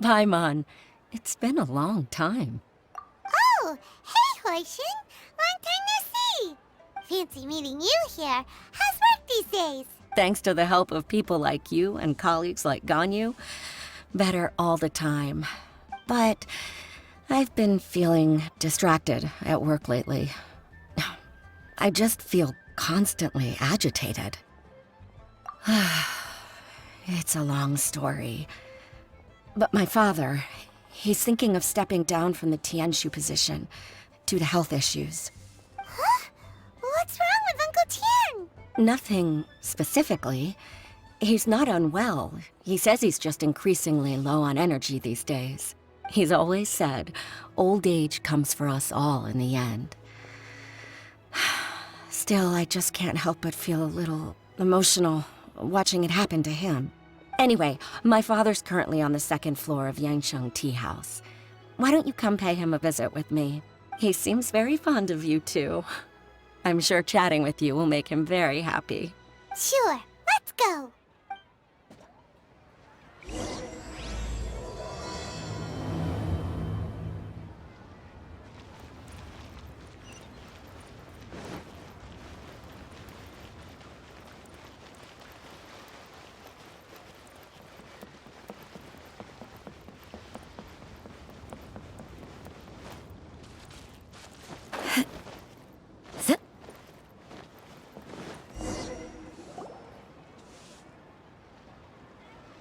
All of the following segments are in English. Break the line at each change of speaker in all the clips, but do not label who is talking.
Paimon, it's been a long time.
Oh, hey, Huixin. Long time no see. Fancy meeting you here. How's work these days?
Thanks to the help of people like you and colleagues like Ganyu, better all the time. But I've been feeling distracted at work lately. I just feel constantly agitated. It's a long story. But my father, he's thinking of stepping down from the Qingxu position due to health issues.
Huh? What's wrong with Uncle Tian?
Nothing specifically. He's not unwell. He says he's just increasingly low on energy these days. He's always said, old age comes for us all in the end. Still, I just can't help but feel a little emotional watching it happen to him. Anyway, my father's currently on the second floor of Yangsheng Tea House. Why don't you come pay him a visit with me? He seems very fond of you, too. I'm sure chatting with you will make him very happy.
Sure, let's go.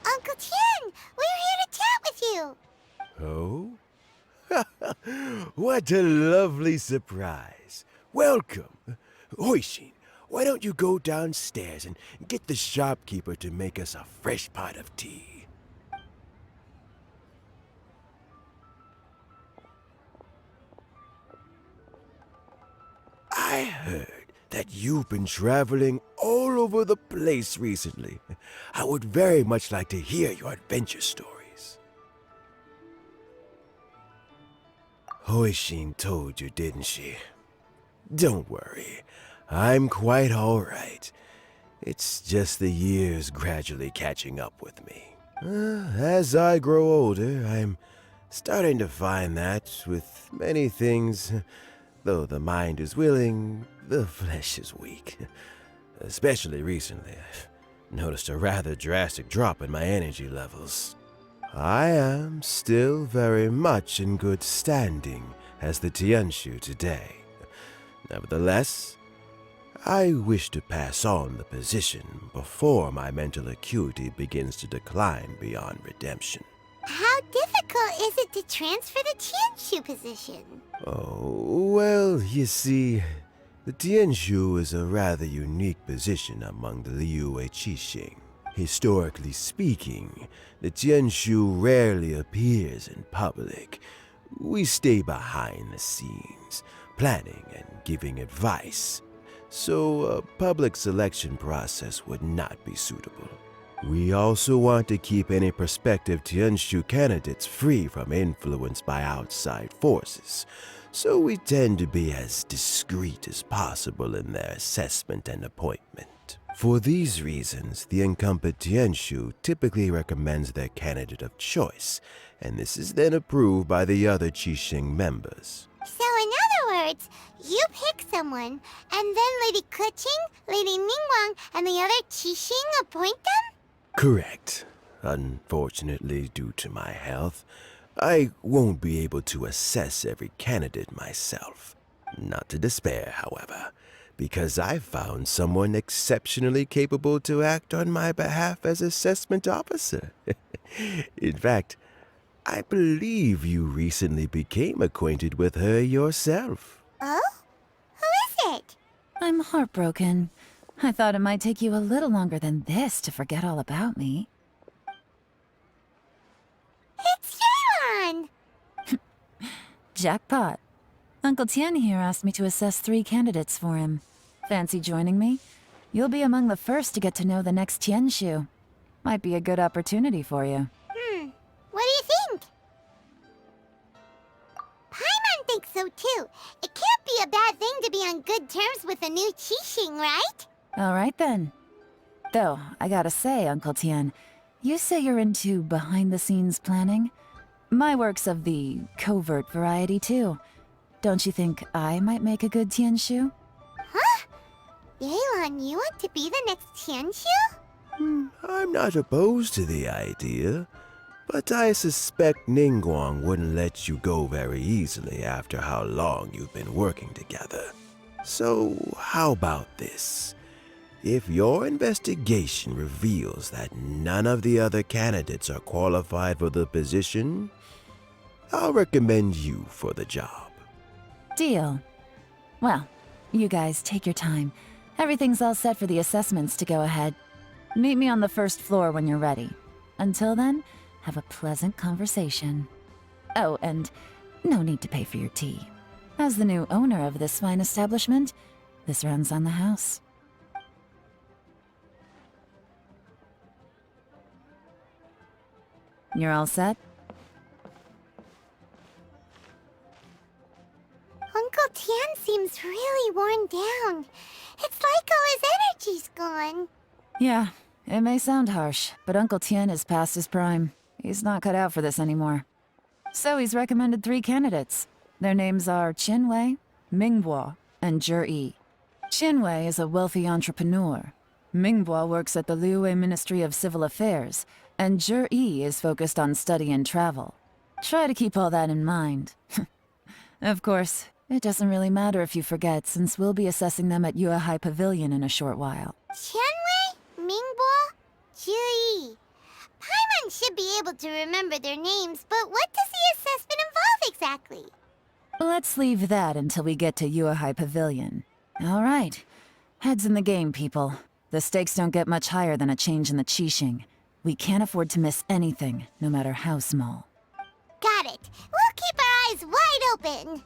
Uncle Tian, we're here to chat with you.
Oh? What a lovely surprise. Welcome. Huixin, why don't you go downstairs and get the shopkeeper to make us a fresh pot of tea? I heard that you've been traveling all over the place recently. I would very much like to hear your adventure stories. Huixin told you, didn't she? Don't worry, I'm quite all right. It's just the years gradually catching up with me. As I grow older, I'm starting to find that with many things, though the mind is willing, the flesh is weak. Especially recently, I've noticed a rather drastic drop in my energy levels. I am still very much in good standing as the Tianshu today. Nevertheless, I wish to pass on the position before my mental acuity begins to decline beyond redemption.
How difficult is it to transfer the Tianshu position?
Oh, well, you see, the Tianshu is a rather unique position among the Liyue Qixing. Historically speaking, the Tianshu rarely appears in public. We stay behind the scenes, planning and giving advice, so a public selection process would not be suitable. We also want to keep any prospective Tianshu candidates free from influence by outside forces, so we tend to be as discreet as possible in their assessment and appointment. For these reasons, the incumbent Tianshu typically recommends their candidate of choice, and this is then approved by the other Qixing members.
So in other words, you pick someone, and then Lady Keqing, Lady Ningguang, and the other Qixing appoint them?
Correct. Unfortunately, due to my health, I won't be able to assess every candidate myself. Not to despair, however, because I found someone exceptionally capable to act on my behalf as assessment officer. In fact, I believe you recently became acquainted with her yourself.
Oh? Who is it?
I'm heartbroken. I thought it might take you a little longer than this to forget all about me.
It's Yelan!
Jackpot. Uncle Tian here asked me to assess 3 candidates for him. Fancy joining me? You'll be among the first to get to know the next Tianshu. Might be a good opportunity for you.
What do you think? Paimon thinks so too. It can't be a bad thing to be on good terms with a new Qixing, right?
Alright then. Though, I gotta say, Uncle Tian, you say you're into behind-the-scenes planning? My work's of the covert variety, too. Don't you think I might make a good Tianshu?
Huh? Yelan, you want to be the next Qingxu?
I'm not opposed to the idea, but I suspect Ningguang wouldn't let you go very easily after how long you've been working together. So, how about this? If your investigation reveals that none of the other candidates are qualified for the position, I'll recommend you for the job.
Deal. Well, you guys take your time. Everything's all set for the assessments to go ahead. Meet me on the first floor when you're ready. Until then, have a pleasant conversation. Oh, and no need to pay for your tea. As the new owner of this fine establishment, this runs on the house. You're all set?
Uncle Tian seems really worn down. It's like all his energy's gone.
Yeah, it may sound harsh, but Uncle Tian is past his prime. He's not cut out for this anymore. So he's recommended 3 candidates. Their names are Qinwei, Mingbo, and Zhiyi. Qinwei is a wealthy entrepreneur. Mingbo works at the Liyue Ministry of Civil Affairs, and Zhiyi is focused on study and travel. Try to keep all that in mind. Of course, it doesn't really matter if you forget, since we'll be assessing them at Yuehai Pavilion in a short while.
Qianwei, Mingbo, Zhiyi. Paimon should be able to remember their names, but what does the assessment involve exactly?
Let's leave that until we get to Yuehai Pavilion. All right. Heads in the game, people. The stakes don't get much higher than a change in the Qixing. We can't afford to miss anything, no matter how small.
Got it. We'll keep our eyes wide open.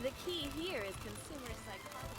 The key here is consumer psychology.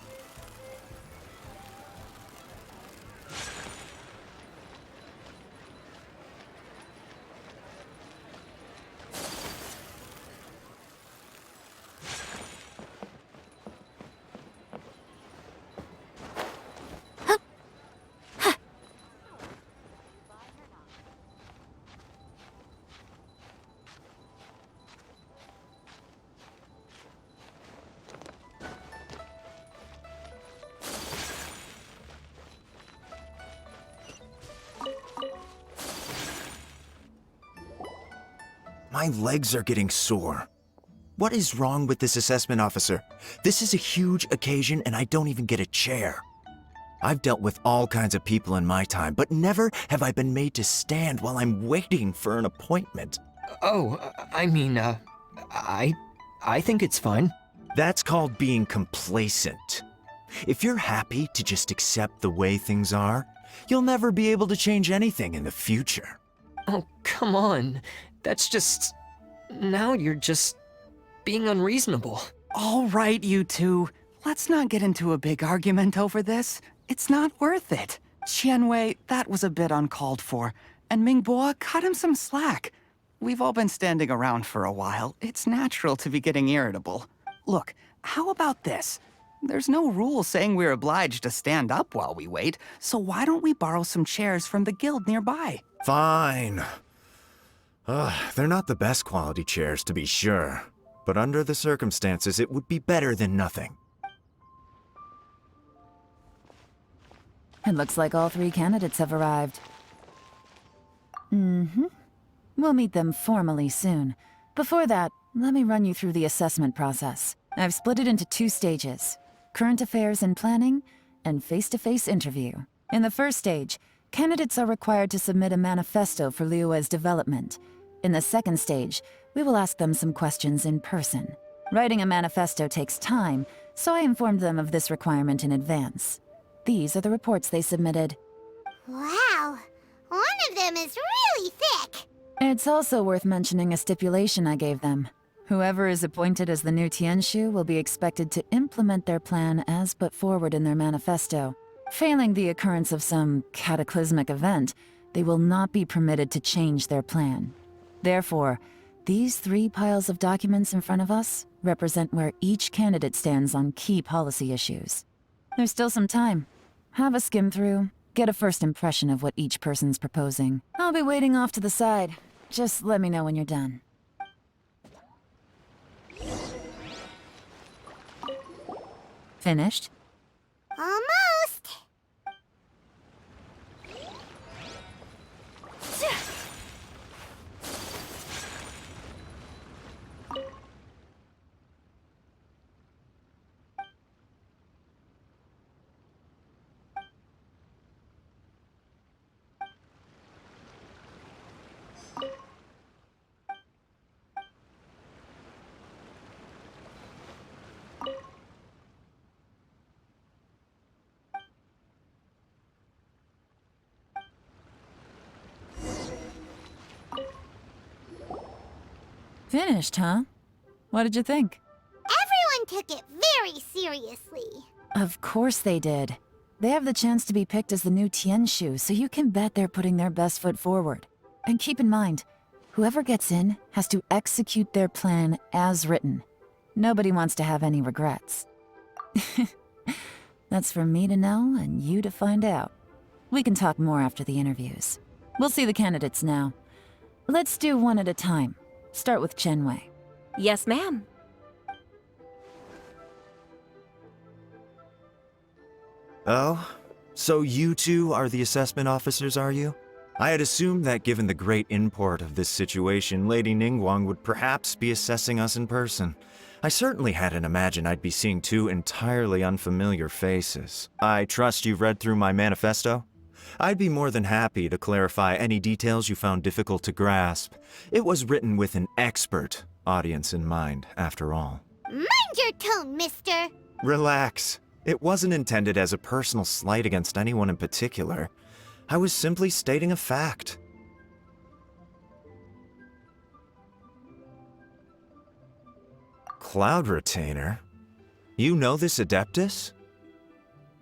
My legs are getting sore. What is wrong with this assessment officer? This is a huge occasion and I don't even get a chair. I've dealt with all kinds of people in my time, but never have I been made to stand while I'm waiting for an appointment.
Oh, I mean, I think it's fine.
That's called being complacent. If you're happy to just accept the way things are, you'll never be able to change anything in the future.
Oh, come on. That's just... Now you're just being unreasonable.
All right, you two. Let's not get into a big argument over this. It's not worth it. Qianwei, that was a bit uncalled for. And Mingbo, cut him some slack. We've all been standing around for a while. It's natural to be getting irritable. Look, how about this? There's no rule saying we're obliged to stand up while we wait, so why don't we borrow some chairs from the guild nearby?
Fine. They're not the best quality chairs, to be sure. But under the circumstances, it would be better than nothing.
It looks like all 3 candidates have arrived. We'll meet them formally soon. Before that, let me run you through the assessment process. I've split it into 2 stages: current affairs and planning, and face-to-face interview. In the first stage, candidates are required to submit a manifesto for Liyue's development. In the second stage, we will ask them some questions in person. Writing a manifesto takes time, so I informed them of this requirement in advance. These are the reports they submitted.
Wow. One of them is really thick.
It's also worth mentioning a stipulation I gave them. Whoever is appointed as the new Tianshu will be expected to implement their plan as put forward in their manifesto. Failing the occurrence of some cataclysmic event, they will not be permitted to change their plan. Therefore, these 3 piles of documents in front of us represent where each candidate stands on key policy issues. There's still some time. Have a skim through, get a first impression of what each person's proposing. I'll be waiting off to the side. Just let me know when you're done. Finished?
Almost.
Finished, huh? What did you think?
Everyone took it very seriously.
Of course they did. They have the chance to be picked as the new Qingxu, so you can bet they're putting their best foot forward. And keep in mind, whoever gets in has to execute their plan as written. Nobody wants to have any regrets. That's for me to know and you to find out. We can talk more after the interviews. We'll see the candidates now. Let's do one at a time. Start with Chenwei.
Yes, ma'am.
Oh? So you two are the assessment officers, are you? I had assumed that given the great import of this situation, Lady Ningguang would perhaps be assessing us in person. I certainly hadn't imagined I'd be seeing 2 entirely unfamiliar faces. I trust you've read through my manifesto? I'd be more than happy to clarify any details you found difficult to grasp. It was written with an expert audience in mind, after all.
Mind your tone, mister.
Relax. It wasn't intended as a personal slight against anyone in particular. I was simply stating a fact. Cloud Retainer? You know this Adeptus?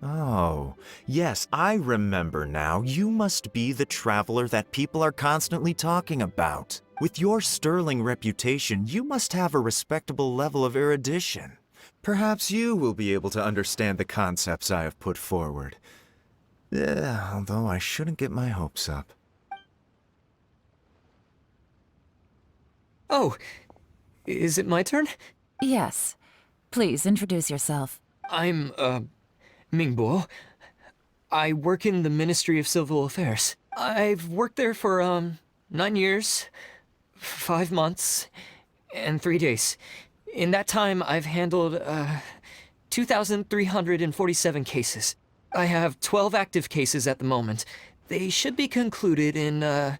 Oh, yes, I remember now. You must be the traveler that people are constantly talking about. With your sterling reputation, you must have a respectable level of erudition. Perhaps you will be able to understand the concepts I have put forward. Although I shouldn't get my hopes up.
Oh, is it my turn?
Yes. Please introduce yourself.
I'm, Mingbo. I work in the Ministry of Civil Affairs. I've worked there for, 9 years, 5 months, and 3 days. In that time, I've handled, 2,347 cases. I have 12 active cases at the moment. They should be concluded in,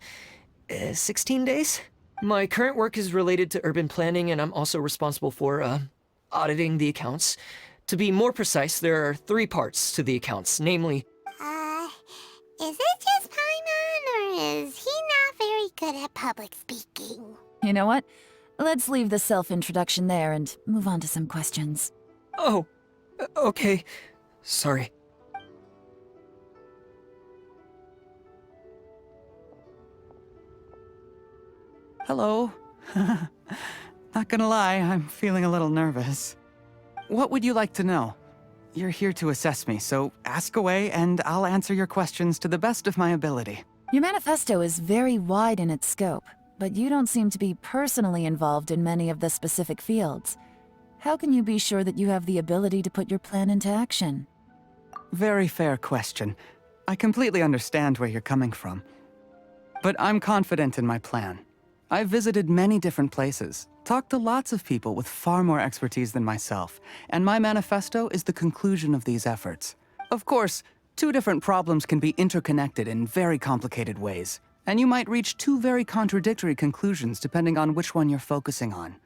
16 days. My current work is related to urban planning, and I'm also responsible for, auditing the accounts. To be more precise, there are 3 parts to the accounts, namely...
Is it just Paimon, or is he not very good at public speaking?
You know what? Let's leave the self-introduction there and move on to some questions.
Oh, okay. Sorry.
Hello. Not gonna lie, I'm feeling a little nervous. What would you like to know? You're here to assess me, so ask away and I'll answer your questions to the best of my ability.
Your manifesto is very wide in its scope, but you don't seem to be personally involved in many of the specific fields. How can you be sure that you have the ability to put your plan into action?
Very fair question. I completely understand where you're coming from. But I'm confident in my plan. I've visited many different places, talked to lots of people with far more expertise than myself, and my manifesto is the conclusion of these efforts. Of course, 2 different problems can be interconnected in very complicated ways, and you might reach 2 very contradictory conclusions depending on which one you're focusing on.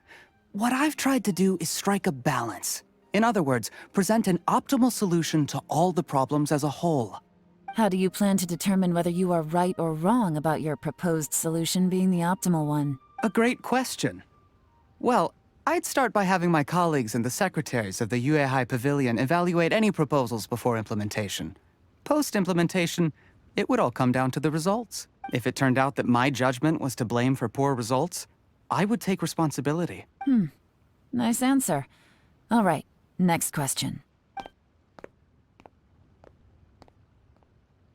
What I've tried to do is strike a balance. In other words, present an optimal solution to all the problems as a whole.
How do you plan to determine whether you are right or wrong about your proposed solution being the optimal one?
A great question. Well, I'd start by having my colleagues and the secretaries of the Yuehai Pavilion evaluate any proposals before implementation. Post-implementation, it would all come down to the results. If it turned out that my judgment was to blame for poor results, I would take responsibility.
Nice answer. All right, next question.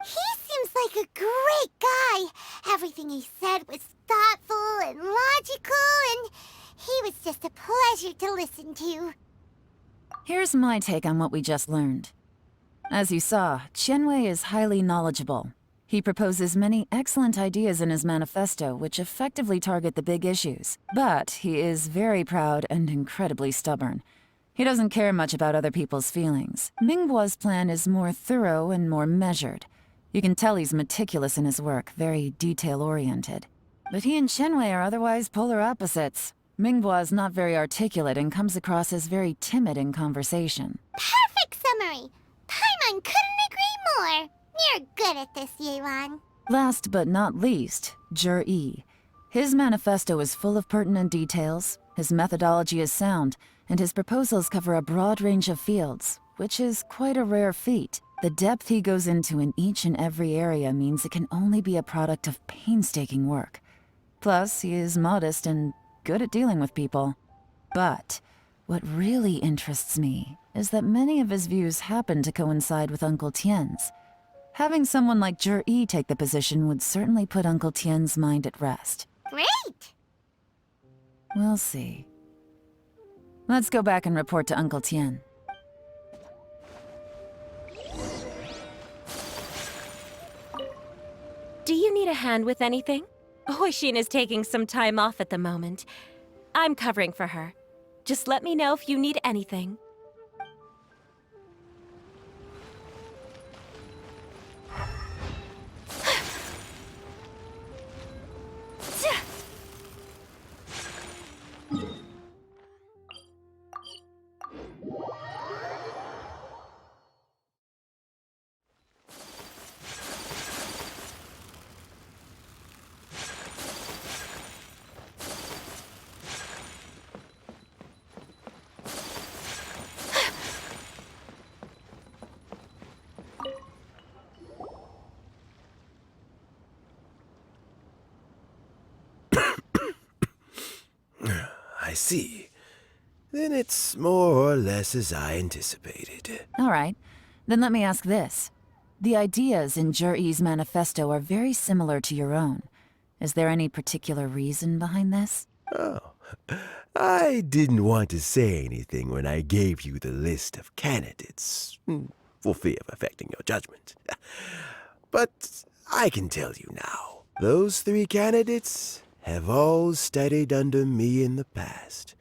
He seems like a great guy. Everything he said was thoughtful and logical, and he was just a pleasure to listen to.
Here's my take on what we just learned. As you saw, Qianwei is highly knowledgeable. He proposes many excellent ideas in his manifesto which effectively target the big issues. But he is very proud and incredibly stubborn. He doesn't care much about other people's feelings. Mingbo's plan is more thorough and more measured. You can tell he's meticulous in his work, very detail-oriented. But he and Qianwei are otherwise polar opposites. Mingbo is not very articulate and comes across as very timid in conversation.
Perfect summary. Paimon couldn't agree more. You're good at this, Yelan.
Last but not least, Zhiyi. His manifesto is full of pertinent details, his methodology is sound, and his proposals cover a broad range of fields, which is quite a rare feat. The depth he goes into in each and every area means it can only be a product of painstaking work. Plus, he is modest and good at dealing with people. But what really interests me is that many of his views happen to coincide with Uncle Tian's. Having someone like Zhiyi take the position would certainly put Uncle Tian's mind at rest.
Great!
We'll see. Let's go back and report to Uncle Tian.
Do you need a hand with anything? Hoishin is taking some time off at the moment. I'm covering for her. Just let me know if you need anything.
I see. Then it's more or less as I anticipated.
All right, then let me ask this. The ideas in Zhiyi's manifesto are very similar to your own. Is there any particular reason behind this?
Oh, I didn't want to say anything when I gave you the list of candidates, for fear of affecting your judgment. But I can tell you now. Those 3 candidates have all studied under me in the past.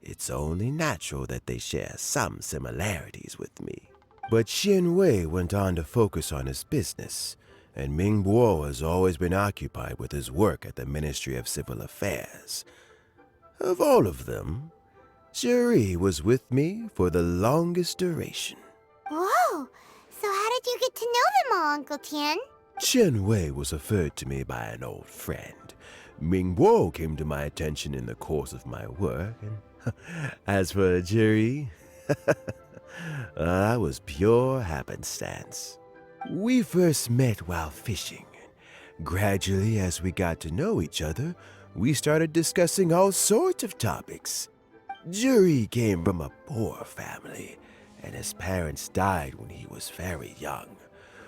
It's only natural that they share some similarities with me. But Qianwei went on to focus on his business, and Mingbo has always been occupied with his work at the Ministry of Civil Affairs. Of all of them, Zhiyi was with me for the longest duration.
Whoa! So how did you get to know them all, Uncle Tian?
Qianwei was referred to me by an old friend. Mingbo came to my attention in the course of my work, and as for Zhiyi, that was pure happenstance. We first met while fishing, and gradually as we got to know each other, we started discussing all sorts of topics. Zhiyi came from a poor family, and his parents died when he was very young.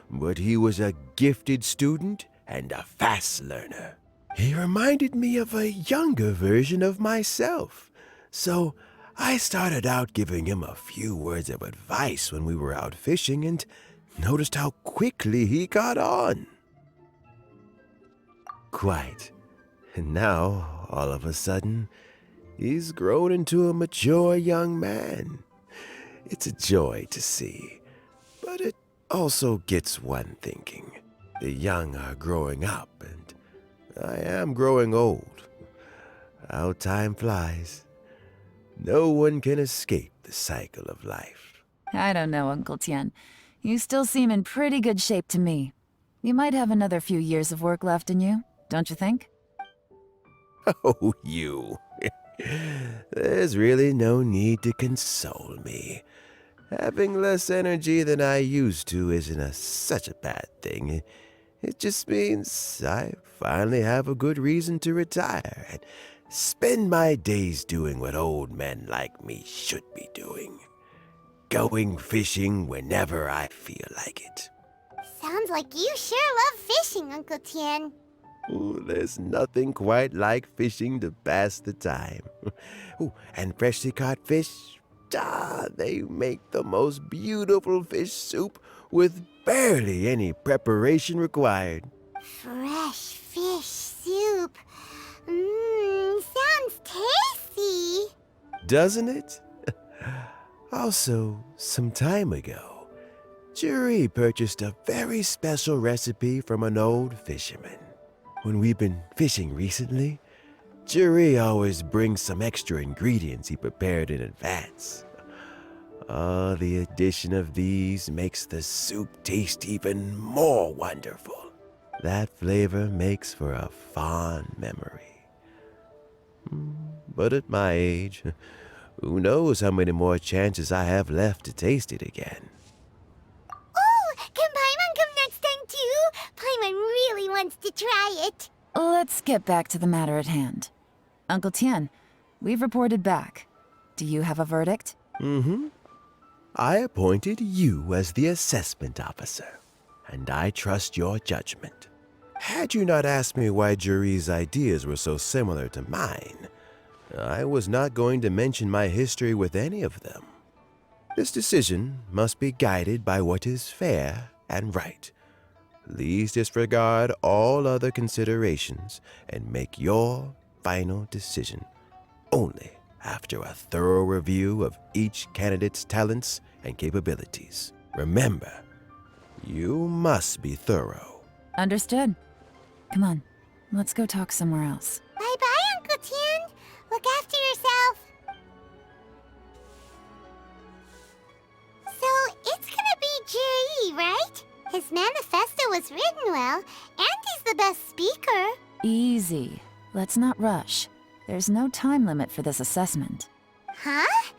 But he was a gifted student and a fast learner. He reminded me of a younger version of myself, so I started out giving him a few words of advice when we were out fishing and noticed how quickly he got on. Quite. And now, all of a sudden, he's grown into a mature young man. It's a joy to see, but it also gets one thinking. The young are growing up, and I am growing old. How time flies. No one can escape the cycle of life.
I don't know, Uncle Tian. You still seem in pretty good shape to me. You might have another few years of work left in you, don't you think?
Oh, you. There's really no need to console me. Having less energy than I used to isn't such a bad thing. It just means I finally have a good reason to retire and spend my days doing what old men like me should be doing. Going fishing whenever I feel like it.
Sounds like you sure love fishing, Uncle Tian.
Ooh, there's nothing quite like fishing to pass the time. Ooh, and freshly caught fish, they make the most beautiful fish soup with barely any preparation required.
Fresh fish soup. Sounds tasty.
Doesn't it? Also, some time ago, Zhiyi purchased a very special recipe from an old fisherman. When we've been fishing recently, Zhiyi always brings some extra ingredients he prepared in advance. The addition of these makes the soup taste even more wonderful. That flavor makes for a fond memory. But at my age, who knows how many more chances I have left to taste it again.
Oh, can Paimon come next time too? Paimon really wants to try it.
Let's get back to the matter at hand. Uncle Tian, we've reported back. Do you have a verdict?
I appointed you as the assessment officer, and I trust your judgment. Had you not asked me why Zhiyi's ideas were so similar to mine, I was not going to mention my history with any of them. This decision must be guided by what is fair and right. Please disregard all other considerations and make your final decision only after a thorough review of each candidate's talents and capabilities. Remember, you must be thorough.
Understood. Come on, let's go talk somewhere else.
Bye-bye, Uncle Tian. Look after yourself. So, it's gonna be Zhiyi, right? His manifesto was written well, and he's the best speaker.
Easy. Let's not rush. There's no time limit for this assessment.
Huh?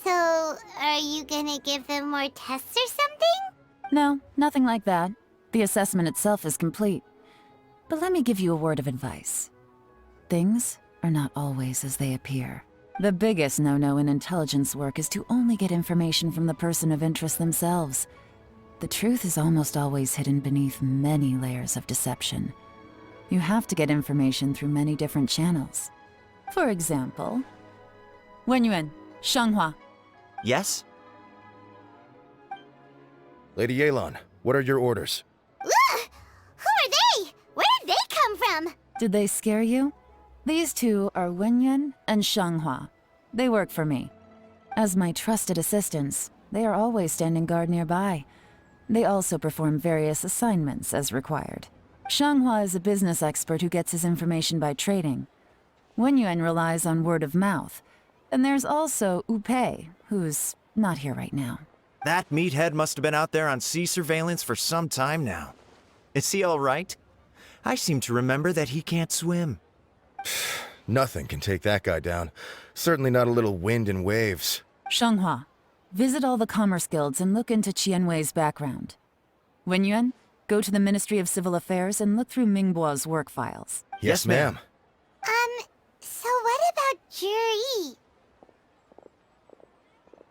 So, are you gonna give them more tests or something?
No, nothing like that. The assessment itself is complete. But let me give you a word of advice. Things are not always as they appear. The biggest no-no in intelligence work is to only get information from the person of interest themselves. The truth is almost always hidden beneath many layers of deception. You have to get information through many different channels. For example, Wenyuan, Shanghua.
Yes?
Lady Yelan, what are your orders?
Ugh! Who are they? Where did they come from?
Did they scare you? These two are Wenyuan and Shanghua. They work for me. As my trusted assistants, they are always standing guard nearby. They also perform various assignments as required. Shanghua is a business expert who gets his information by trading. Wenyuan relies on word of mouth. And there's also Upei, who's not here right now.
That meathead must have been out there on sea surveillance for some time now. Is he all right? I seem to remember that he can't swim.
Nothing can take that guy down. Certainly not a little wind and waves.
Shanghua, visit all the commerce guilds and look into Qianwei's background. Wenyuan, go to the Ministry of Civil Affairs and look through Mingbo's work files.
Yes, ma'am.
So what about Zhiyi?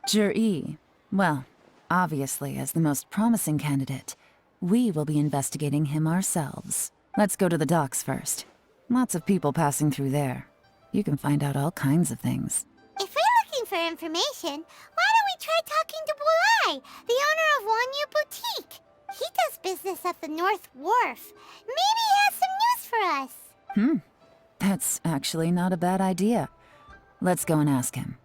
Zhiyi, well, obviously as the most promising candidate, we will be investigating him ourselves. Let's go to the docks first. Lots of people passing through there. You can find out all kinds of things.
If we're looking for information, why don't we try talking to Bulai, the owner of Wanyu Boutique? He does business at the North Wharf. Maybe he has some news for us.
That's actually not a bad idea. Let's go and ask him.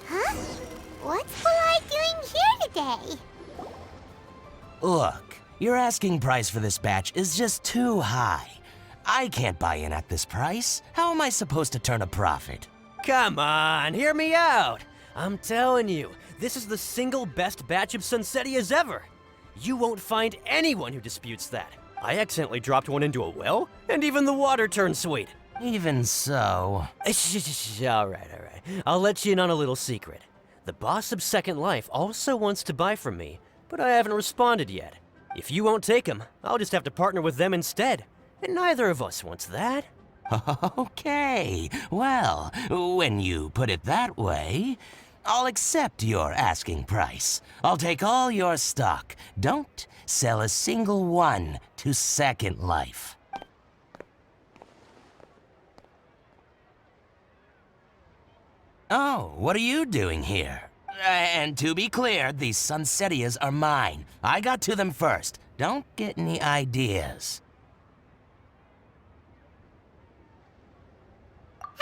Huh? What's Bulai doing here today?
Look, your asking price for this batch is just too high. I can't buy in at this price. How am I supposed to turn a profit?
Come on, hear me out. I'm telling you, this is the single best batch of Sunsetias ever. You won't find anyone who disputes that. I accidentally dropped one into a well, and even the water turned sweet.
Even so.
All right. I'll let you in on a little secret. The boss of Second Life also wants to buy from me, but I haven't responded yet. If you won't take him, I'll just have to partner with them instead. And neither of us wants that.
Okay, well, when you put it that way, I'll accept your asking price. I'll take all your stock. Don't sell a single one to Second Life. Oh, what are you doing here? And to be clear, these Sunsetias are mine. I got to them first. Don't get any ideas.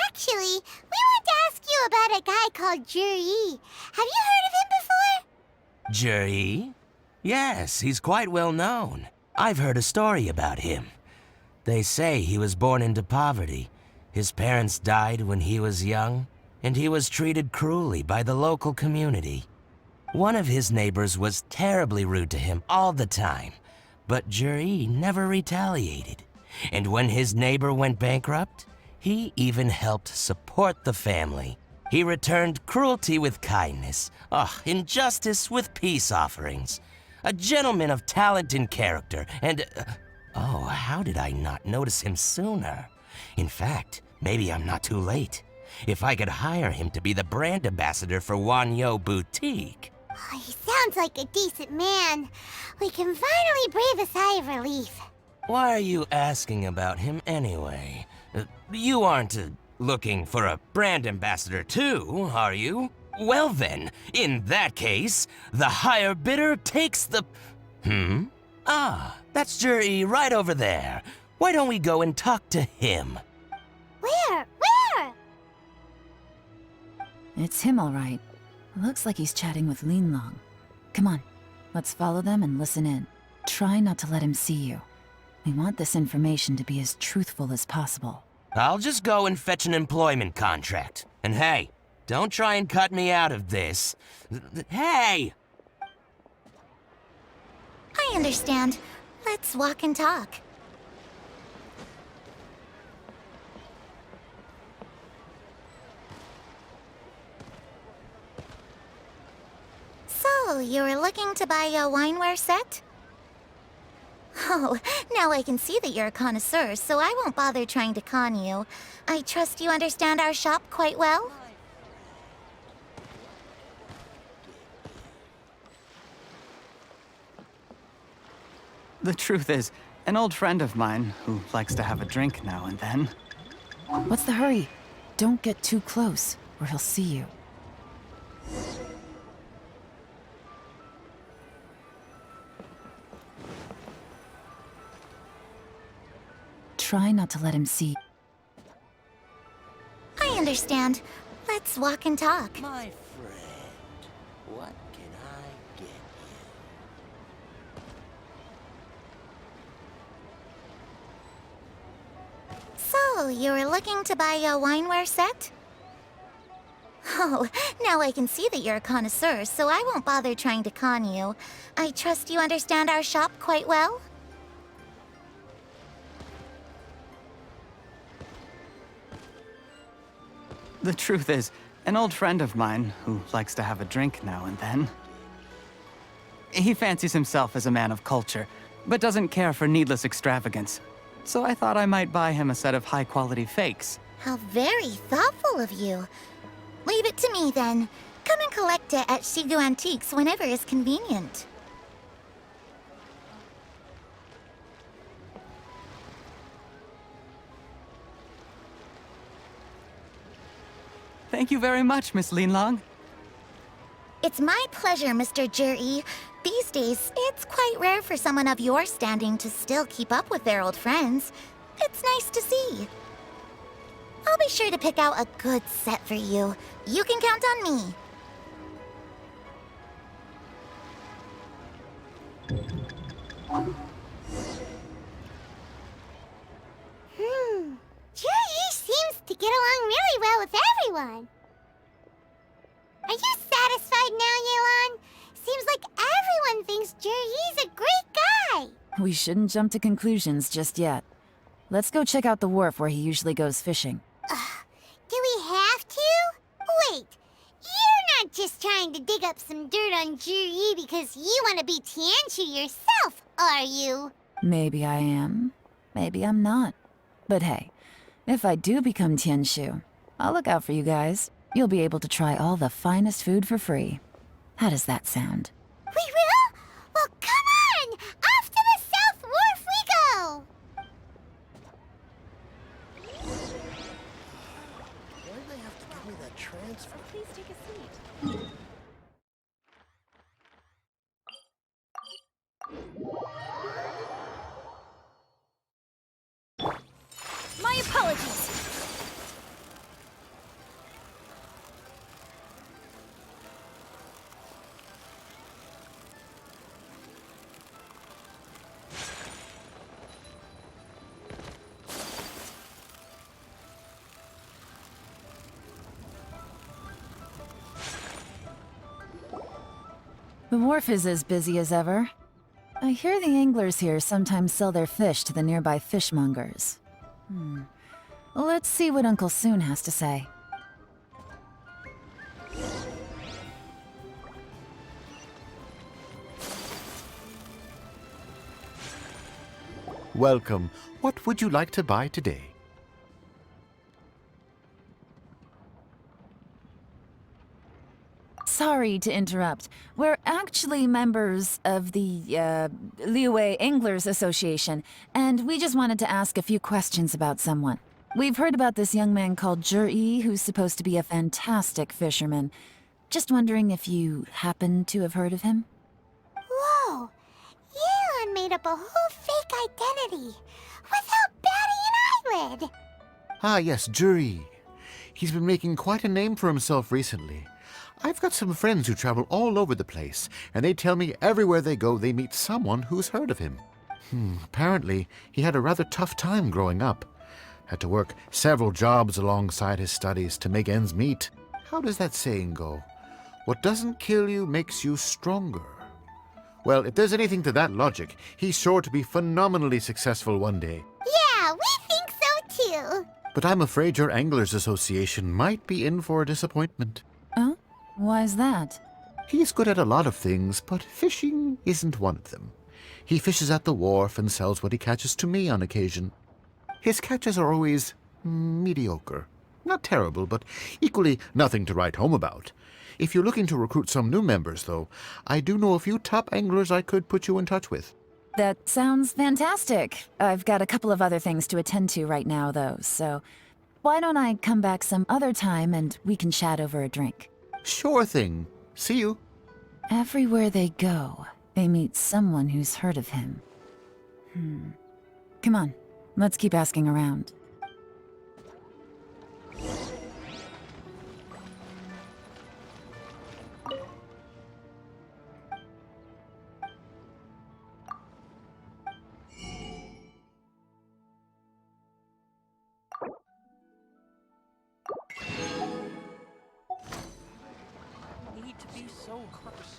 Actually, we want to ask you about a guy called Zhiyi. Have you heard of him before?
Zhiyi? Yes, he's quite well known. I've heard a story about him. They say he was born into poverty. His parents died when he was young, and he was treated cruelly by the local community. One of his neighbors was terribly rude to him all the time, but Zhiyi never retaliated. And when his neighbor went bankrupt, he even helped support the family. He returned cruelty with kindness, injustice with peace offerings. A gentleman of talent and character, and how did I not notice him sooner? In fact, maybe I'm not too late. If I could hire him to be the brand ambassador for Wanyo Boutique.
Oh, he sounds like a decent man. We can finally breathe a sigh of relief.
Why are you asking about him anyway? You aren't looking for a brand ambassador too, are you? Well then, in that case, the higher bidder takes the... That's Zhiyi right over there. Why don't we go and talk to him?
Where?
It's him, all right. Looks like he's chatting with Linland. Come on, let's follow them and listen in. Try not to let him see you. We want this information to be as truthful as possible.
I'll just go and fetch an employment contract. And hey, don't try and cut me out of this. Hey!
I understand. Let's walk and talk. So, you were looking to buy a wineware set? Oh, now I can see that you're a connoisseur, so I won't bother trying to con you. I trust you understand our shop quite well?
The truth is, an old friend of mine who likes to have a drink now and then.
What's the hurry? Don't get too close, or he'll see you. Try not to let him see.
I understand. Let's walk and talk.
My friend, what can I get you?
So, you were looking to buy a wineware set? Oh, now I can see that you're a connoisseur, so I won't bother trying to con you. I trust you understand our shop quite well?
The truth is, an old friend of mine who likes to have a drink now and then. He fancies himself as a man of culture, but doesn't care for needless extravagance. So I thought I might buy him a set of high-quality fakes.
How very thoughtful of you. Leave it to me, then. Come and collect it at Shigu Antiques whenever is convenient.
Thank you very much, Miss Linland.
It's my pleasure, Mr. Zhiyi. These days, it's quite rare for someone of your standing to still keep up with their old friends. It's nice to see. I'll be sure to pick out a good set for you. You can count on me. Zhiyi seems to get along really well with everyone. Yelan. Are you satisfied now, Yelan? Seems like everyone thinks Zhiyi's a great guy.
We shouldn't jump to conclusions just yet. Let's go check out the wharf where he usually goes fishing.
Do we have to? Wait, you're not just trying to dig up some dirt on Zhiyi because you want to be Tianchu yourself, are you?
Maybe I am. Maybe I'm not. But hey, if I do become Tianxu, I'll look out for you guys. You'll be able to try all the finest food for free. How does that sound?
We will? Well, come on! Off to the South Wharf we go!
Why do they have to give me that transfer?
Please take a seat.
My apologies.
The wharf is as busy as ever. I hear the anglers here sometimes sell their fish to the nearby fishmongers. Let's see what Uncle Soon has to say.
Welcome. What would you like to buy today?
Sorry to interrupt. We're actually members of the, Liyue Anglers Association, and we just wanted to ask a few questions about someone. We've heard about this young man called Zhiyi, who's supposed to be a fantastic fisherman. Just wondering if you happen to have heard of him?
Whoa! Yelan made up a whole fake identity without batting an eyelid.
Ah, yes, Zhiyi. He's been making quite a name for himself recently. I've got some friends who travel all over the place, and they tell me everywhere they go they meet someone who's heard of him. Apparently, he had a rather tough time growing up. Had to work several jobs alongside his studies to make ends meet. How does that saying go? What doesn't kill you makes you stronger. Well, if there's anything to that logic, he's sure to be phenomenally successful one day.
Yeah, we think so too.
But I'm afraid your Anglers Association might be in for a disappointment.
Oh? Why's that?
He's good at a lot of things, but fishing isn't one of them. He fishes at the wharf and sells what he catches to me on occasion. His catches are always mediocre. Not terrible, but equally nothing to write home about. If you're looking to recruit some new members, though, I do know a few top anglers I could put you in touch with.
That sounds fantastic. I've got a couple of other things to attend to right now, though, so why don't I come back some other time and we can chat over a drink?
Sure thing. See you.
Everywhere they go, they meet someone who's heard of him. Come on, let's keep asking around.
Need to be so close.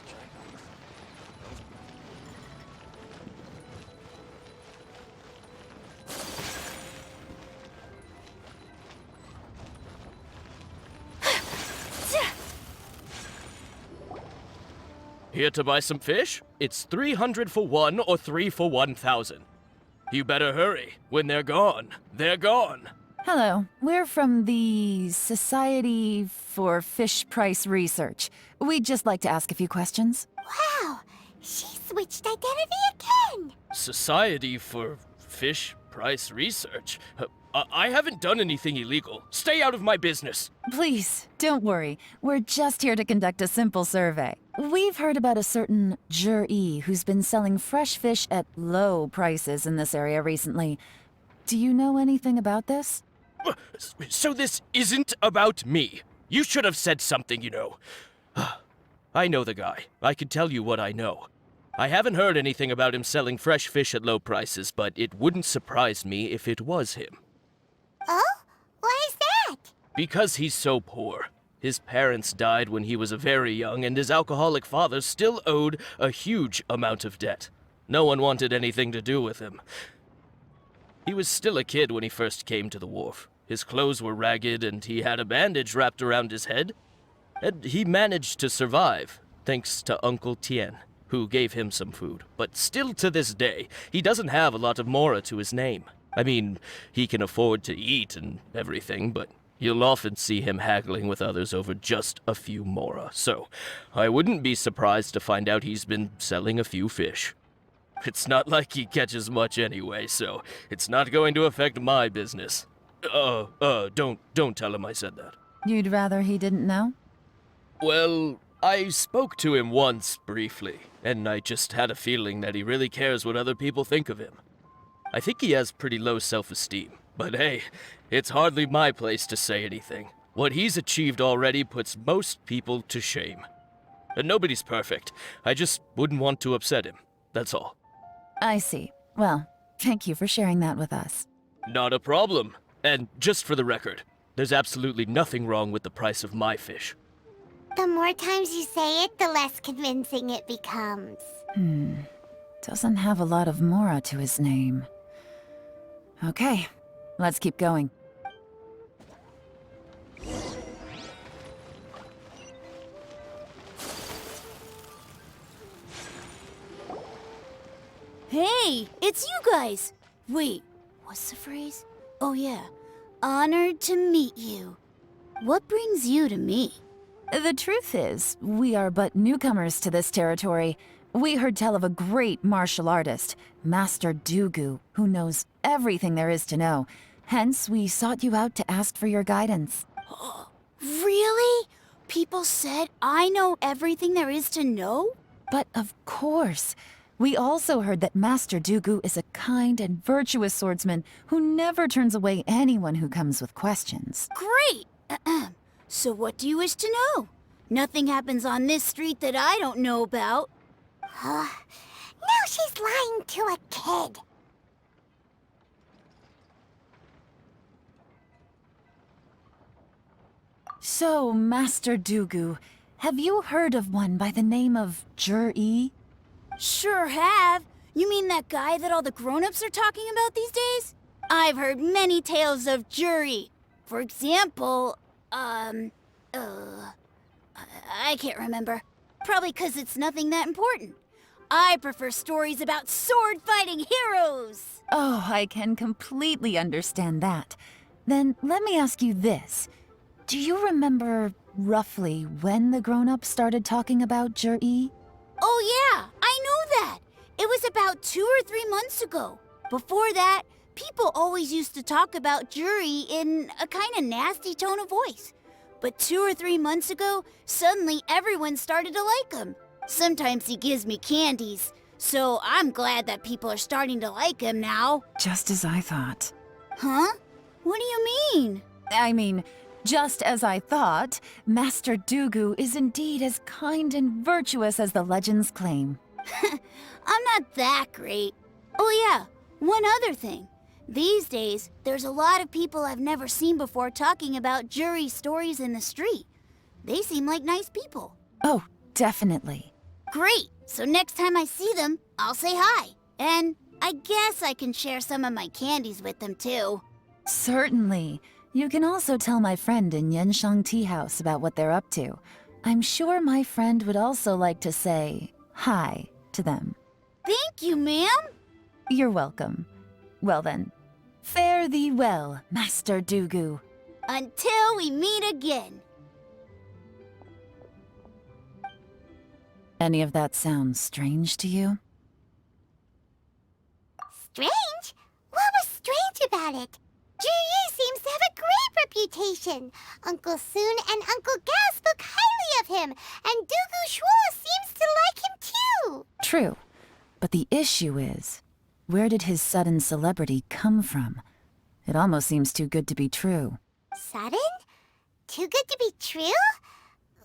Here to buy some fish? It's 300 for one or 3 for 1,000. You better hurry. When they're gone, they're gone.
Hello, we're from the Society for Fish Price Research. We'd just like to ask a few questions.
Wow, she switched identity again.
Society for Fish Price Research? I haven't done anything illegal. Stay out of my business.
Please, don't worry. We're just here to conduct a simple survey. We've heard about a certain Zhiyi who's been selling fresh fish at low prices in this area recently. Do you know anything about this?
So this isn't about me. You should have said something, you know. I know the guy. I can tell you what I know. I haven't heard anything about him selling fresh fish at low prices, but it wouldn't surprise me if it was him.
Oh? Why is that?
Because he's so poor. His parents died when he was very young, and his alcoholic father still owed a huge amount of debt. No one wanted anything to do with him. He was still a kid when he first came to the wharf. His clothes were ragged, and he had a bandage wrapped around his head. And he managed to survive, thanks to Uncle Tian, who gave him some food. But still to this day, he doesn't have a lot of mora to his name. I mean, he can afford to eat and everything, but you'll often see him haggling with others over just a few mora. So, I wouldn't be surprised to find out he's been selling a few fish. It's not like he catches much anyway, so it's not going to affect my business. Don't tell him I said that.
You'd rather he didn't know?
Well, I spoke to him once, briefly, and I just had a feeling that he really cares what other people think of him. I think he has pretty low self-esteem, but hey, it's hardly my place to say anything. What he's achieved already puts most people to shame. And nobody's perfect. I just wouldn't want to upset him, that's all.
I see. Well, thank you for sharing that with us.
Not a problem. And just for the record, there's absolutely nothing wrong with the price of my fish.
The more times you say it, the less convincing it becomes.
Doesn't have a lot of mora to his name. Okay, let's keep going.
Hey, it's you guys! Wait, what's the phrase? Oh yeah, honored to meet you. What brings you to me?
The truth is, we are but newcomers to this territory. We heard tell of a great martial artist, Master Dugu, who knows everything there is to know. Hence, we sought you out to ask for your guidance.
Really? People said I know everything there is to know?
But of course. We also heard that Master Dugu is a kind and virtuous swordsman who never turns away anyone who comes with questions.
Great! So what do you wish to know? Nothing happens on this street that I don't know about.
Now she's lying to a kid.
So, Master Dugu, have you heard of one by the name of Zhiyi?
Sure have. You mean that guy that all the grown-ups are talking about these days? I've heard many tales of Zhiyi. For example, I can't remember. Probably 'cause it's nothing that important. I prefer stories about sword-fighting heroes!
Oh, I can completely understand that. Then let me ask you this. Do you remember roughly when the grown-ups started talking about Zhiyi?
Oh yeah, I know that! It was about 2 or 3 months ago. Before that, people always used to talk about Zhiyi in a kind of nasty tone of voice. But 2 or 3 months ago, suddenly everyone started to like him. Sometimes he gives me candies, so I'm glad that people are starting to like him now.
Just as I thought.
Huh? What do you mean?
I mean, just as I thought, Master Dugu is indeed as kind and virtuous as the legends claim.
I'm not that great. Oh yeah, one other thing. These days, there's a lot of people I've never seen before talking about Zhiyi stories in the street. They seem like nice people.
Oh, definitely.
Great! So next time I see them, I'll say hi. And I guess I can share some of my candies with them too.
Certainly. You can also tell my friend in Yansheng Tea House about what they're up to. I'm sure my friend would also like to say hi to them.
Thank you, ma'am!
You're welcome. Well then, fare thee well, Master Dugu.
Until we meet again.
Any of that sound strange to you?
Strange? What was strange about it? Zhiyi seems to have a great reputation. Uncle Soon and Uncle Gao spoke highly of him, and Dugu Shuo seems to like him too.
True. But the issue is, where did his sudden celebrity come from? It almost seems too good to be true.
Sudden? Too good to be true?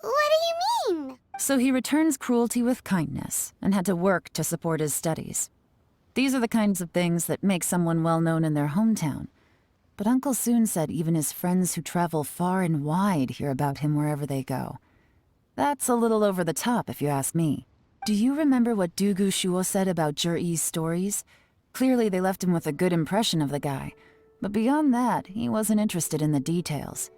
What do you mean?
So he returns cruelty with kindness, and had to work to support his studies. These are the kinds of things that make someone well known in their hometown. but Uncle soon said even his friends who travel far and wide hear about him wherever they go. That's a little over the top, if you ask me. Do you remember what Dugu Shuo said about Zhiyi's stories? Clearly they left him with a good impression of the guy, but beyond that, he wasn't interested in the details.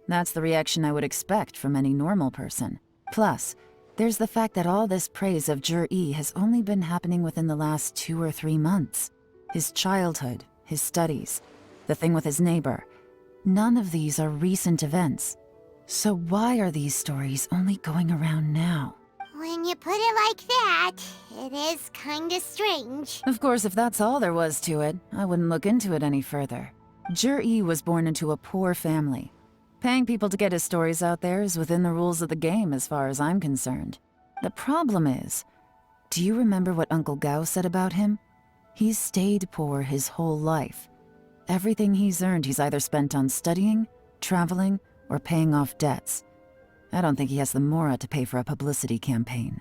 That's the reaction I would expect from any normal person. Plus, there's the fact that all this praise of Zhiyi has only been happening within the last 2 or 3 months. His childhood, his studies, the thing with his neighbor. None of these are recent events. So why are these stories only going around now?
When you put it like that, it is kinda strange.
Of course, if that's all there was to it, I wouldn't look into it any further. Zhiyi was born into a poor family. Paying people to get his stories out there is within the rules of the game as far as I'm concerned. The problem is, do you remember what Uncle Gao said about him? He's stayed poor his whole life. Everything he's earned he's either spent on studying, traveling, or paying off debts. I don't think he has the mora to pay for a publicity campaign.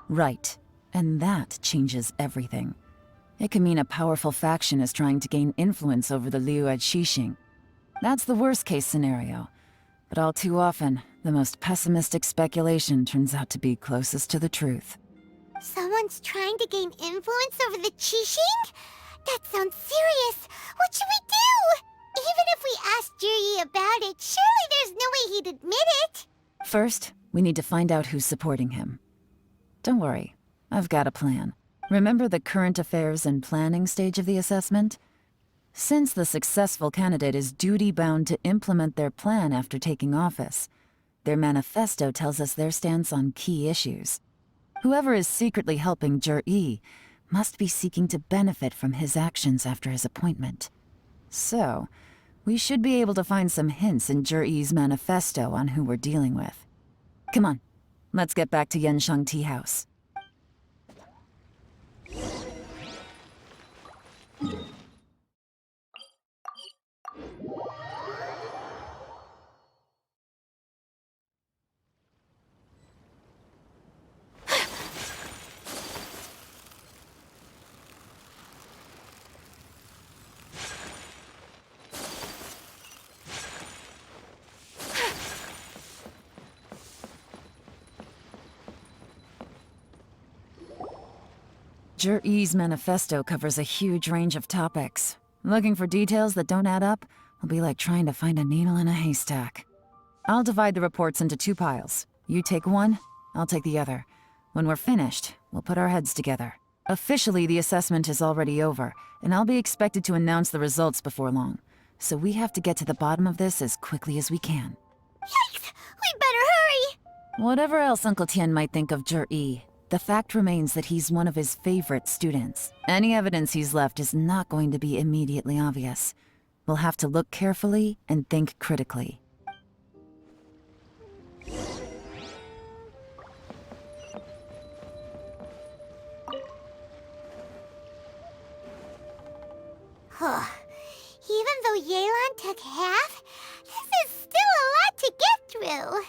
Right, and that changes everything. It can mean a powerful faction is trying to gain influence over the Liu at Xixing. That's the worst-case scenario, but all too often, the most pessimistic speculation turns out to be closest to the truth.
Someone's trying to gain influence over the Qixing? That sounds serious. What should we do? Even if we asked Zhiyi about it, surely there's no way he'd admit it.
First, we need to find out who's supporting him. Don't worry, I've got a plan. Remember the current affairs and planning stage of the assessment? Since the successful candidate is duty-bound to implement their plan after taking office, their manifesto tells us their stance on key issues. Whoever is secretly helping Zhiyi must be seeking to benefit from his actions after his appointment. So, we should be able to find some hints in Zhiyi's manifesto on who we're dealing with. Come on, let's get back to Yansheng Tea House. Zhiyi's manifesto covers a huge range of topics. Looking for details that don't add up will be like trying to find a needle in a haystack. I'll divide the reports into 2 piles. You take one, I'll take the other. When we're finished, we'll put our heads together. Officially, the assessment is already over, and I'll be expected to announce the results before long. So we have to get to the bottom of this as quickly as we can.
Yikes! We better hurry!
Whatever else Uncle Tian might think of Zhiyi, the fact remains that he's one of his favorite students. Any evidence he's left is not going to be immediately obvious. We'll have to look carefully and think critically.
Even though Yelan took half, this is still a lot to get through.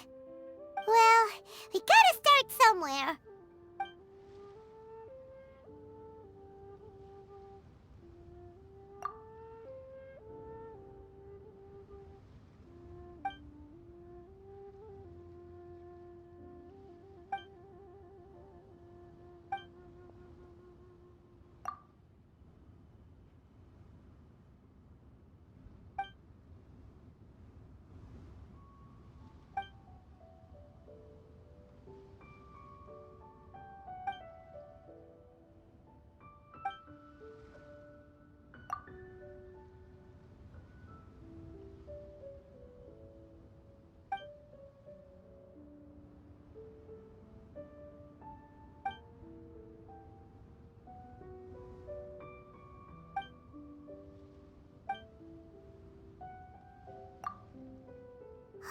Well, we gotta start somewhere.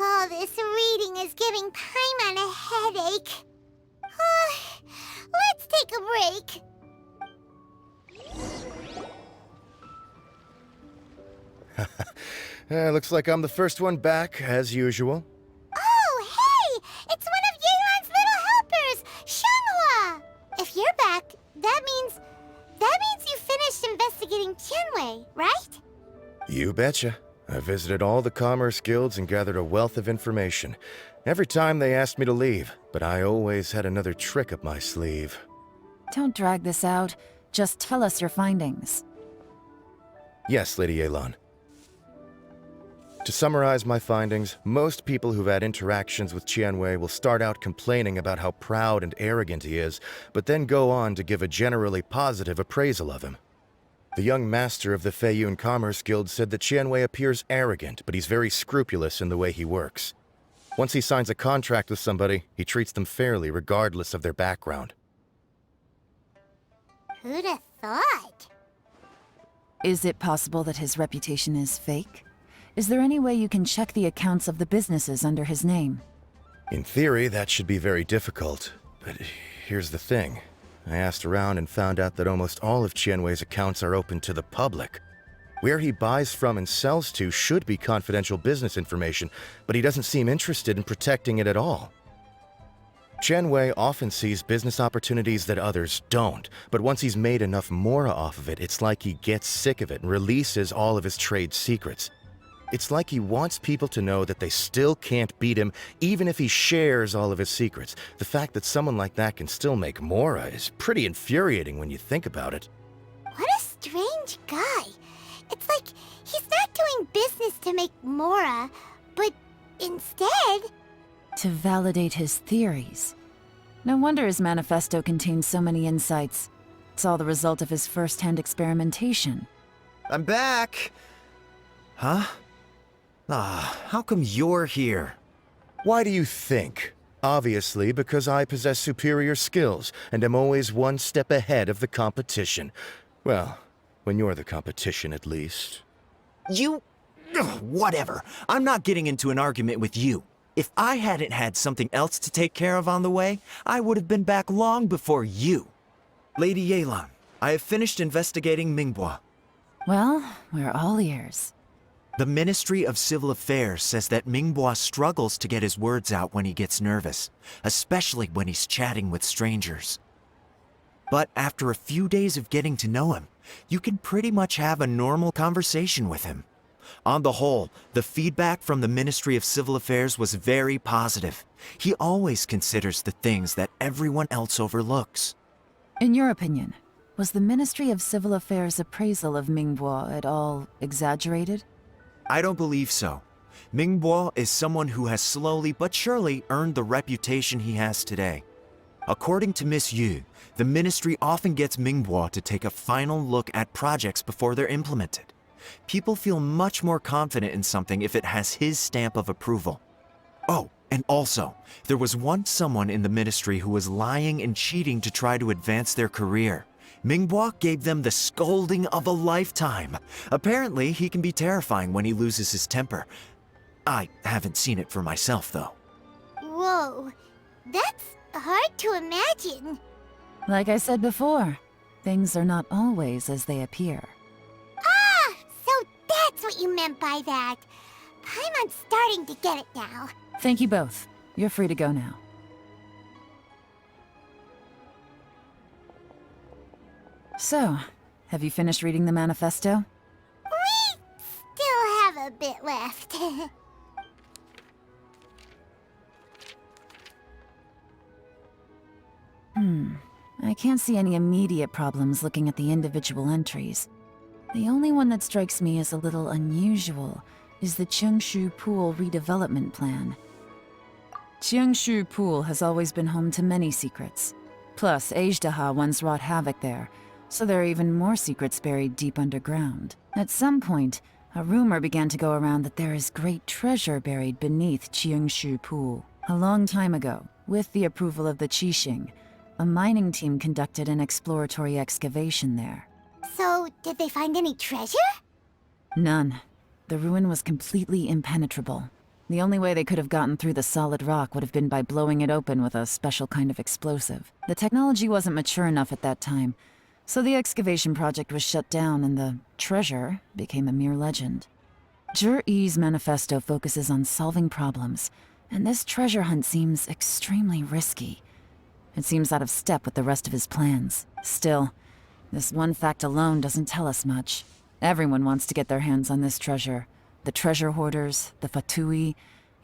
Oh, this reading is giving Paimon a headache. Let's take a break.
Looks like I'm the first one back, as usual.
Oh, hey! It's one of Yelan's little helpers, Shanghua! If you're back, that means
You betcha. I visited all the commerce guilds and gathered a wealth of information. Every time they asked me to leave, but I always had another trick up my sleeve.
Don't drag this out. Just tell us your findings.
Yes, Lady Yelan. To summarize my findings, most people who've had interactions with Qianwei will start out complaining about how proud and arrogant he is, but then go on to give a generally positive appraisal of him. The young master of the Feiyun Commerce Guild said that Qianwei appears arrogant, but he's very scrupulous in the way he works. Once he signs a contract with somebody, he treats them fairly regardless of their background.
Who'd have thought?
Is it possible that his reputation is fake? Is there any way you can check the accounts of the businesses under his name?
In theory, that should be very difficult, but here's the thing. I asked around and found out that almost all of Qianwei's accounts are open to the public. Where he buys from and sells to should be confidential business information, but he doesn't seem interested in protecting it at all. Qianwei often sees business opportunities that others don't, but once he's made enough mora off of it, it's like he gets sick of it and releases all of his trade secrets. It's like he wants people to know that they still can't beat him, even if he shares all of his secrets. The fact that someone like that can still make mora is pretty infuriating when you think about it.
What a strange guy. It's like he's not doing business to make mora, but instead...
To validate his theories. No wonder his manifesto contains so many insights. It's all the result of his first-hand experimentation.
I'm back! Huh? How come you're here?
Why do you think? Obviously, because I possess superior skills, and am always one step ahead of the competition. Well, when you're the competition, at least.
You... whatever. I'm not getting into an argument with you. If I hadn't had something else to take care of on the way, I would have been back long before you. Lady Yelan, I have finished investigating Mingbo.
Well, we're all ears.
The Ministry of Civil Affairs says that Mingbo struggles to get his words out when he gets nervous, especially when he's chatting with strangers. But after a few days of getting to know him, you can pretty much have a normal conversation with him. On the whole, the feedback from the Ministry of Civil Affairs was very positive. He always considers the things that everyone else overlooks.
In your opinion, was the Ministry of Civil Affairs' appraisal of Mingbo at all exaggerated?
I don't believe so. Mingbo is someone who has slowly but surely earned the reputation he has today. According to Miss Yu, the ministry often gets Mingbo to take a final look at projects before they're implemented. People feel much more confident in something if it has his stamp of approval. Oh, and also, there was once someone in the ministry who was lying and cheating to try to advance their career. Mingbo gave them the scolding of a lifetime. Apparently, he can be terrifying when he loses his temper. I haven't seen it for myself, though.
Whoa, that's hard to imagine.
Like I said before, things are not always as they appear.
Ah, so that's what you meant by that. I'm starting to get it now.
Thank you both. You're free to go now. So, have you finished reading the manifesto?
We still have a bit left.
I can't see any immediate problems looking at the individual entries. The only one that strikes me as a little unusual is the Qingxu Pool redevelopment plan. Qingxu Pool has always been home to many secrets. Plus, Ajdaha once wrought havoc there, so there are even more secrets buried deep underground. At some point, a rumor began to go around that there is great treasure buried beneath Qingxu Pool. A long time ago, with the approval of the Qixing, a mining team conducted an exploratory excavation there.
So, did they find any treasure?
None. The ruin was completely impenetrable. The only way they could have gotten through the solid rock would have been by blowing it open with a special kind of explosive. The technology wasn't mature enough at that time, so the excavation project was shut down and the treasure became a mere legend. Zhiyi's manifesto focuses on solving problems, and this treasure hunt seems extremely risky. It seems out of step with the rest of his plans. Still, this one fact alone doesn't tell us much. Everyone wants to get their hands on this treasure. The treasure hoarders, the Fatui,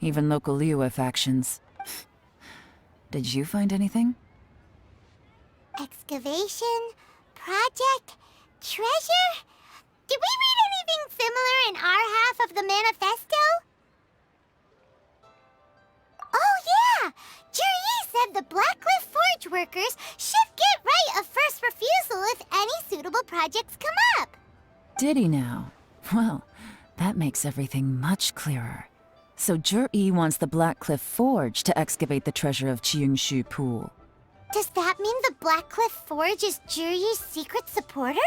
even local Liyue factions. Did you find anything?
Excavation, project, treasure? Did we read anything similar in our half of the Manifesto? Oh yeah! Zhiyi said the Blackcliff Forge workers should get right of first refusal if any suitable projects come up.
Did he now? Well, that makes everything much clearer. So Zhiyi wants the Blackcliff Forge to excavate the treasure of Qingxu Pool.
Does that mean the Blackcliff Forge is Zhiyi's secret supporter?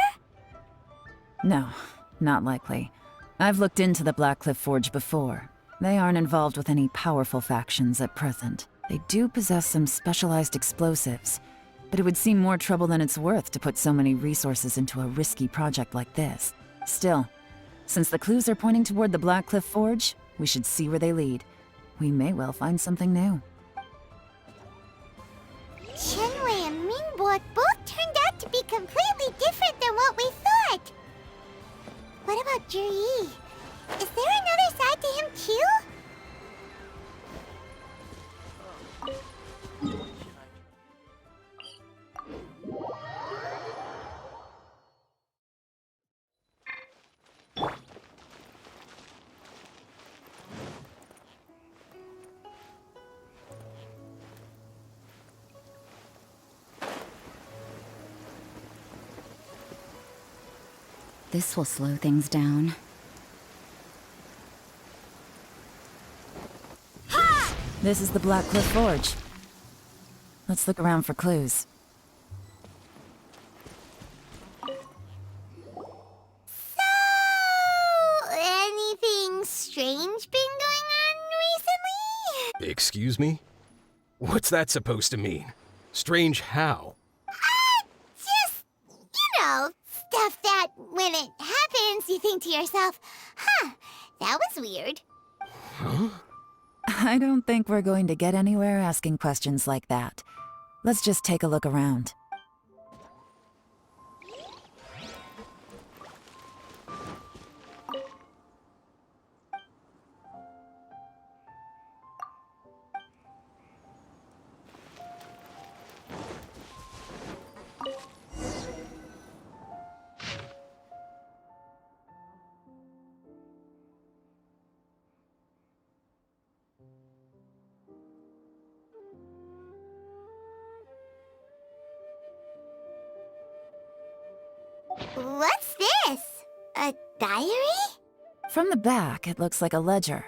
No, not likely. I've looked into the Blackcliff Forge before. They aren't involved with any powerful factions at present. They do possess some specialized explosives, but it would seem more trouble than it's worth to put so many resources into a risky project like this. Still, since the clues are pointing toward the Blackcliff Forge, we should see where they lead. We may well find something new.
Qianwei and Mingbo both turned out to be completely different than what we thought. What about Zhiyi? Is there another side to him too?
This will slow things down.
This is the Blackcliff Forge. Let's look around for clues.
So, anything strange been going on recently?
Excuse me? What's that supposed to mean? Strange how?
Just, stuff that when it happens, you think to yourself, huh, that was weird.
Huh?
I don't think we're going to get anywhere asking questions like that. Let's just take a look around.
What's this? A diary?
From the back, it looks like a ledger,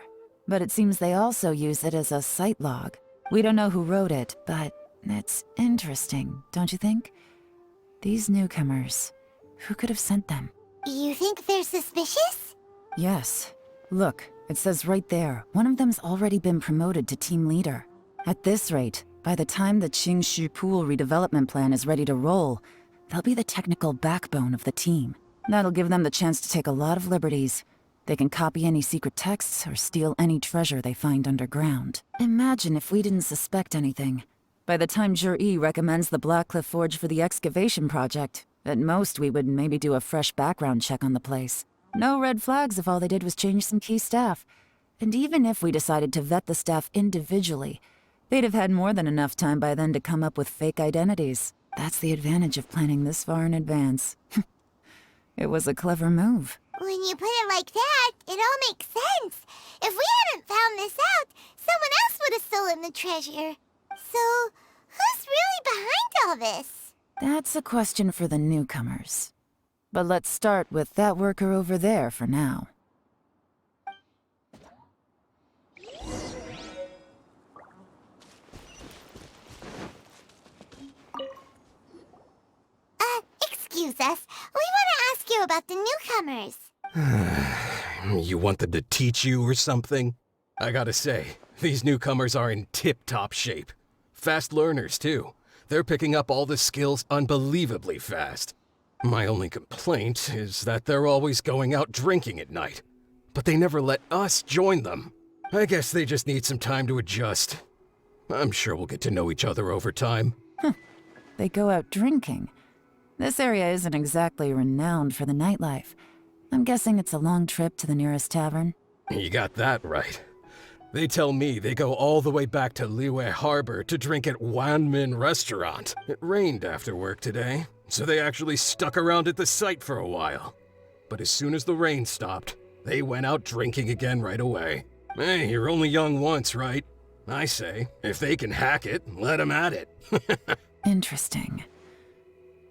but it seems they also use it as a site log. We don't know who wrote it, but it's interesting, don't you think? These newcomers, who could have sent them?
You think they're suspicious?
Yes. Look, it says right there, one of them's already been promoted to team leader. At this rate, by the time the Qingxu Pool redevelopment plan is ready to roll, they'll be the technical backbone of the team. That'll give them the chance to take a lot of liberties. They can copy any secret texts or steal any treasure they find underground. Imagine if we didn't suspect anything. By the time Zhiyi recommends the Blackcliff Forge for the excavation project, at most we would maybe do a fresh background check on the place. No red flags if all they did was change some key staff. And even if we decided to vet the staff individually, they'd have had more than enough time by then to come up with fake identities. That's the advantage of planning this far in advance. It was a clever move.
When you put it like that, it all makes sense. If we hadn't found this out, someone else would have stolen the treasure. So, who's really behind all this?
That's a question for the newcomers. But let's start with that worker over there for now.
Excuse us. We want to ask you about the newcomers.
You want them to teach you or something? I gotta say, these newcomers are in tip-top shape. Fast learners, too. They're picking up all the skills unbelievably fast. My only complaint is that they're always going out drinking at night. But they never let us join them. I guess they just need some time to adjust. I'm sure we'll get to know each other over time.
They go out drinking. This area isn't exactly renowned for the nightlife. I'm guessing it's a long trip to the nearest tavern.
You got that right. They tell me they go all the way back to Liyue Harbor to drink at Wanmin Restaurant. It rained after work today, so they actually stuck around at the site for a while. But as soon as the rain stopped, they went out drinking again right away. Hey, you're only young once, right? I say, if they can hack it, let them at it.
Interesting.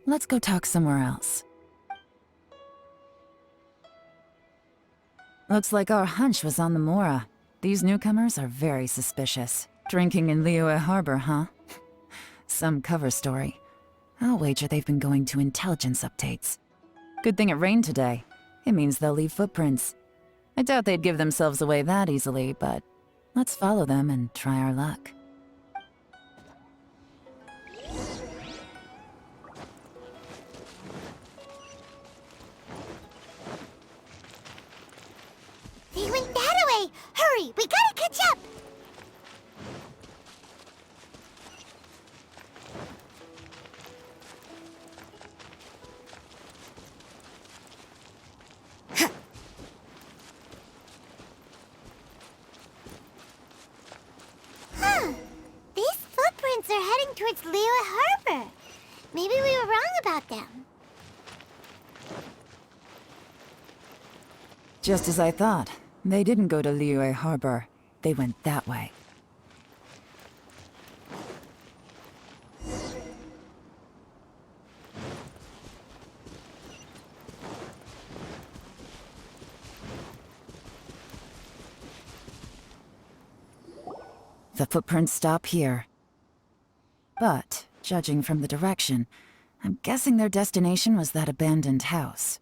Let's go talk somewhere else. Looks like our hunch was on the Mora. These newcomers are very suspicious. Drinking in Liyue Harbor, huh? Some cover story. I'll wager they've been going to intelligence updates. Good thing it rained today. It means they'll leave footprints. I doubt they'd give themselves away that easily, but let's follow them and try our luck.
They went that way! Hurry, we gotta catch up! Huh. These footprints are heading towards Liyue Harbor. Maybe we were wrong about them.
Just as I thought. They didn't go to Liyue Harbor. They went that way. The footprints stop here. But, judging from the direction, I'm guessing their destination was that abandoned house.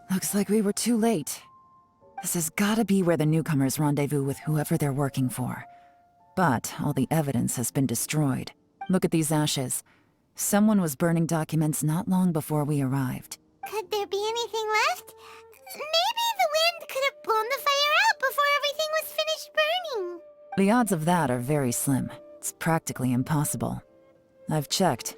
Looks like we were too late. This has gotta be where the newcomers rendezvous with whoever they're working for. But all the evidence has been destroyed. Look at these ashes. Someone was burning documents not long before we arrived.
Could there be anything left? Maybe the wind could have blown the fire out before everything was finished burning.
The odds of that are very slim. It's practically impossible. I've checked.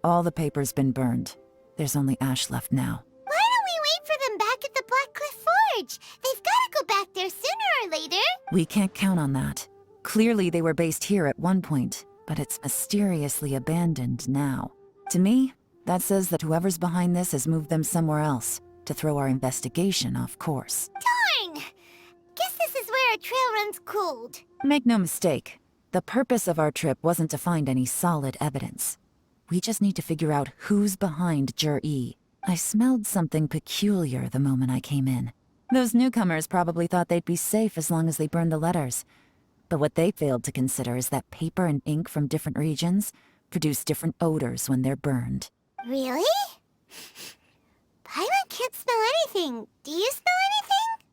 All the paper's been burned. There's only ash left now.
Why don't we wait for them back at the Blackcliff Forge? They've gotta go back there sooner or later.
We can't count on that. Clearly they were based here at one point, but it's mysteriously abandoned now. To me, that says that whoever's behind this has moved them somewhere else to throw our investigation off course.
Darn! Guess this is where our trail runs cold.
Make no mistake, the purpose of our trip wasn't to find any solid evidence. We just need to figure out who's behind Zhiyi. I smelled something peculiar the moment I came in. Those newcomers probably thought they'd be safe as long as they burned the letters. But what they failed to consider is that paper and ink from different regions produce different odors when they're burned.
Really? Paimon can't smell anything. Do you smell anything?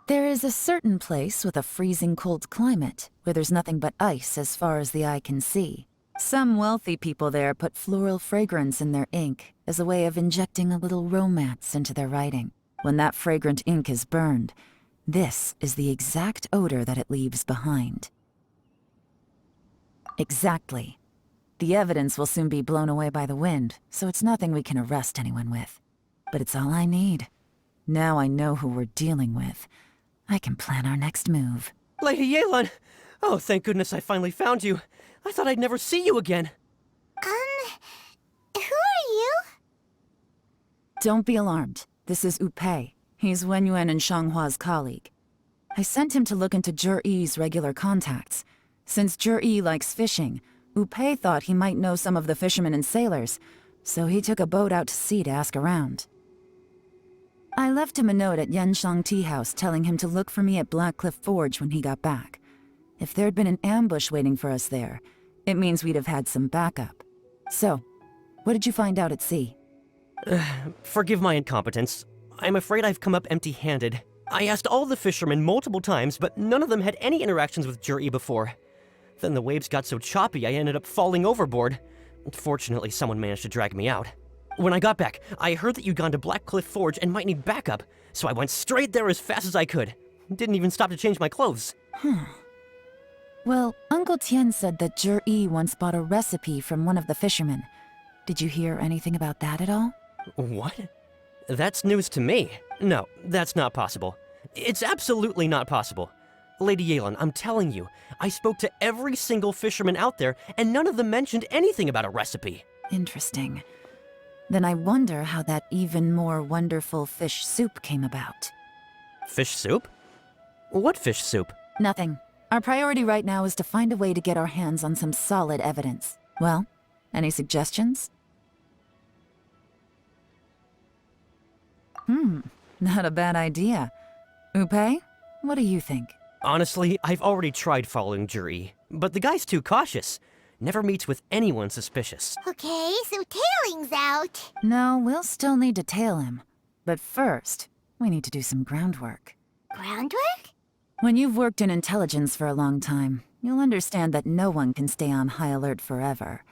There is a certain place with a freezing cold climate where there's nothing but ice as far as the eye can see. Some wealthy people there put floral fragrance in their ink as a way of injecting a little romance into their writing. When that fragrant ink is burned, this is the exact odor that it leaves behind. Exactly. The evidence will soon be blown away by the wind, so it's nothing we can arrest anyone with. But it's all I need. Now I know who we're dealing with. I can plan our next move.
Lady Yelan! Oh, thank goodness I finally found you. I thought I'd never see you again.
Who are you?
Don't be alarmed. This is Upe. He's Wenyuan and Shanghua's colleague. I sent him to look into Zhiyi's regular contacts. Since Zhiyi likes fishing, Upei thought he might know some of the fishermen and sailors, so he took a boat out to sea to ask around. I left him a note at Yanshang Tea House telling him to look for me at Blackcliff Forge when he got back. If there'd been an ambush waiting for us there, it means we'd have had some backup. So, what did you find out at sea?
Forgive my incompetence. I'm afraid I've come up empty-handed. I asked all the fishermen multiple times, but none of them had any interactions with Zhiyi before. Then the waves got so choppy I ended up falling overboard. Fortunately, someone managed to drag me out. When I got back, I heard that you'd gone to Blackcliff Forge and might need backup, so I went straight there as fast as I could. Didn't even stop to change my clothes.
Well, Uncle Tian said that Zhiyi once bought a recipe from one of the fishermen. Did you hear anything about that at all?
What? That's news to me. No, that's not possible. It's absolutely not possible. Lady Yelan, I'm telling you, I spoke to every single fisherman out there, and none of them mentioned anything about a recipe.
Interesting. Then I wonder how that even more wonderful fish soup came about.
Fish soup? What fish soup?
Nothing. Our priority right now is to find a way to get our hands on some solid evidence. Well, any suggestions? Not a bad idea. Upei, what do you think?
Honestly, I've already tried following Zhiyi, but the guy's too cautious. Never meets with anyone suspicious.
Okay, so tailing's out.
No, we'll still need to tail him. But first, we need to do some groundwork.
Groundwork?
When you've worked in intelligence for a long time, you'll understand that no one can stay on high alert forever.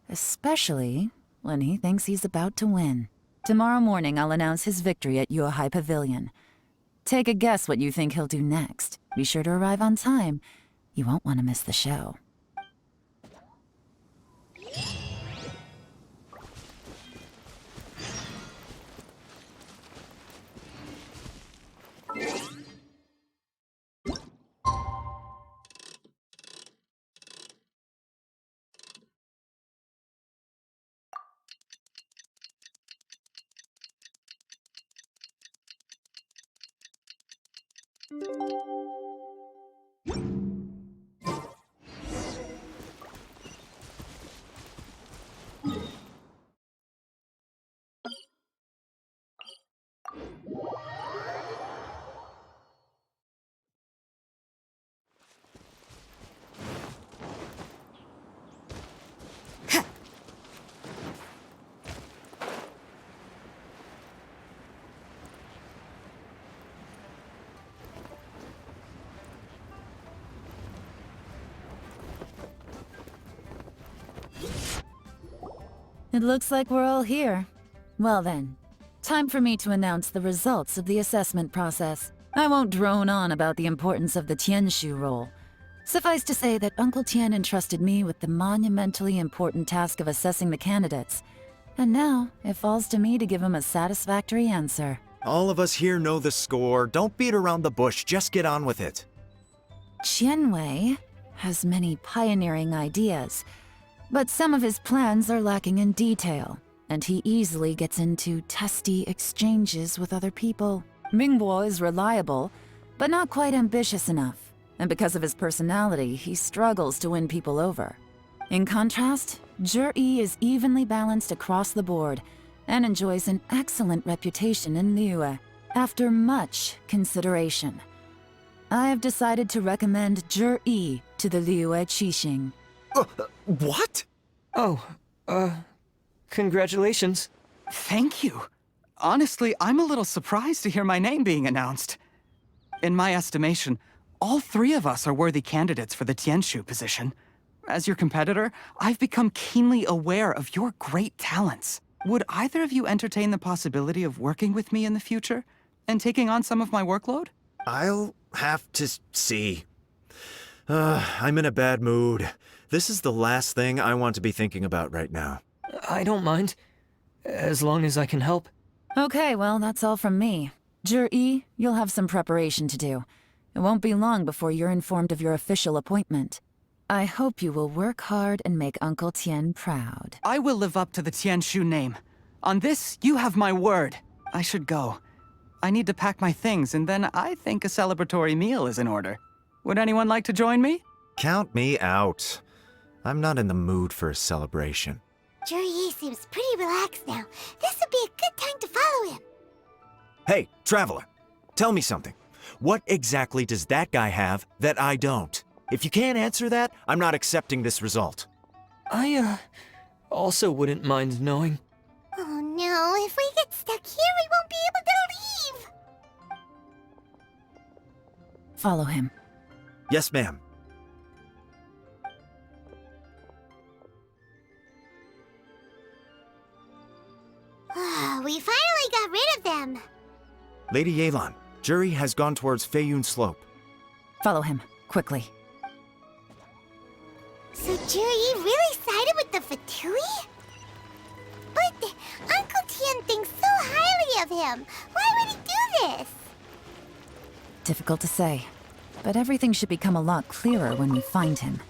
Especially when he thinks he's about to win. Tomorrow morning, I'll announce his victory at Yuehai Pavilion. Take a guess what you think he'll do next. Be sure to arrive on time. You won't want to miss the show. It looks like we're all here. Well then, time for me to announce the results of the assessment process. I won't drone on about the importance of the Tianshu role. Suffice to say that Uncle Tian entrusted me with the monumentally important task of assessing the candidates. And now, it falls to me to give him a satisfactory answer.
All of us here know the score. Don't beat around the bush, just get on with it.
Qianwei has many pioneering ideas, but some of his plans are lacking in detail, and he easily gets into testy exchanges with other people. Mingbo is reliable, but not quite ambitious enough, and because of his personality, he struggles to win people over. In contrast, Zhiyi is evenly balanced across the board, and enjoys an excellent reputation in Liyue. After much consideration, I have decided to recommend Zhiyi to the Liyue Qixing.
What?
Oh, congratulations.
Thank you. Honestly, I'm a little surprised to hear my name being announced. In my estimation, all three of us are worthy candidates for the Tianshu position. As your competitor, I've become keenly aware of your great talents. Would either of you entertain the possibility of working with me in the future and taking on some of my workload?
I'll have to see. I'm in a bad mood. This is the last thing I want to be thinking about right now.
I don't mind, as long as I can help.
Okay, well, that's all from me. Zhiyi, you'll have some preparation to do. It won't be long before you're informed of your official appointment. I hope you will work hard and make Uncle Tian proud.
I will live up to the Tianshu name. On this, you have my word. I should go. I need to pack my things, and then I think a celebratory meal is in order. Would anyone like to join me?
Count me out. I'm not in the mood for a celebration.
Zhiyi seems pretty relaxed now. This would be a good time to follow him.
Hey, traveler, tell me something. What exactly does that guy have that I don't? If you can't answer that, I'm not accepting this result.
I, also wouldn't mind knowing.
Oh no, if we get stuck here, we won't be able to leave!
Follow him.
Yes, ma'am.
We finally got rid of them.
Lady Yelan, Zhiyi has gone towards Feiyun Slope.
Follow him, quickly.
So Zhiyi really sided with the Fatui? But Uncle Tian thinks so highly of him. Why would he do this?
Difficult to say, but everything should become a lot clearer when we find him.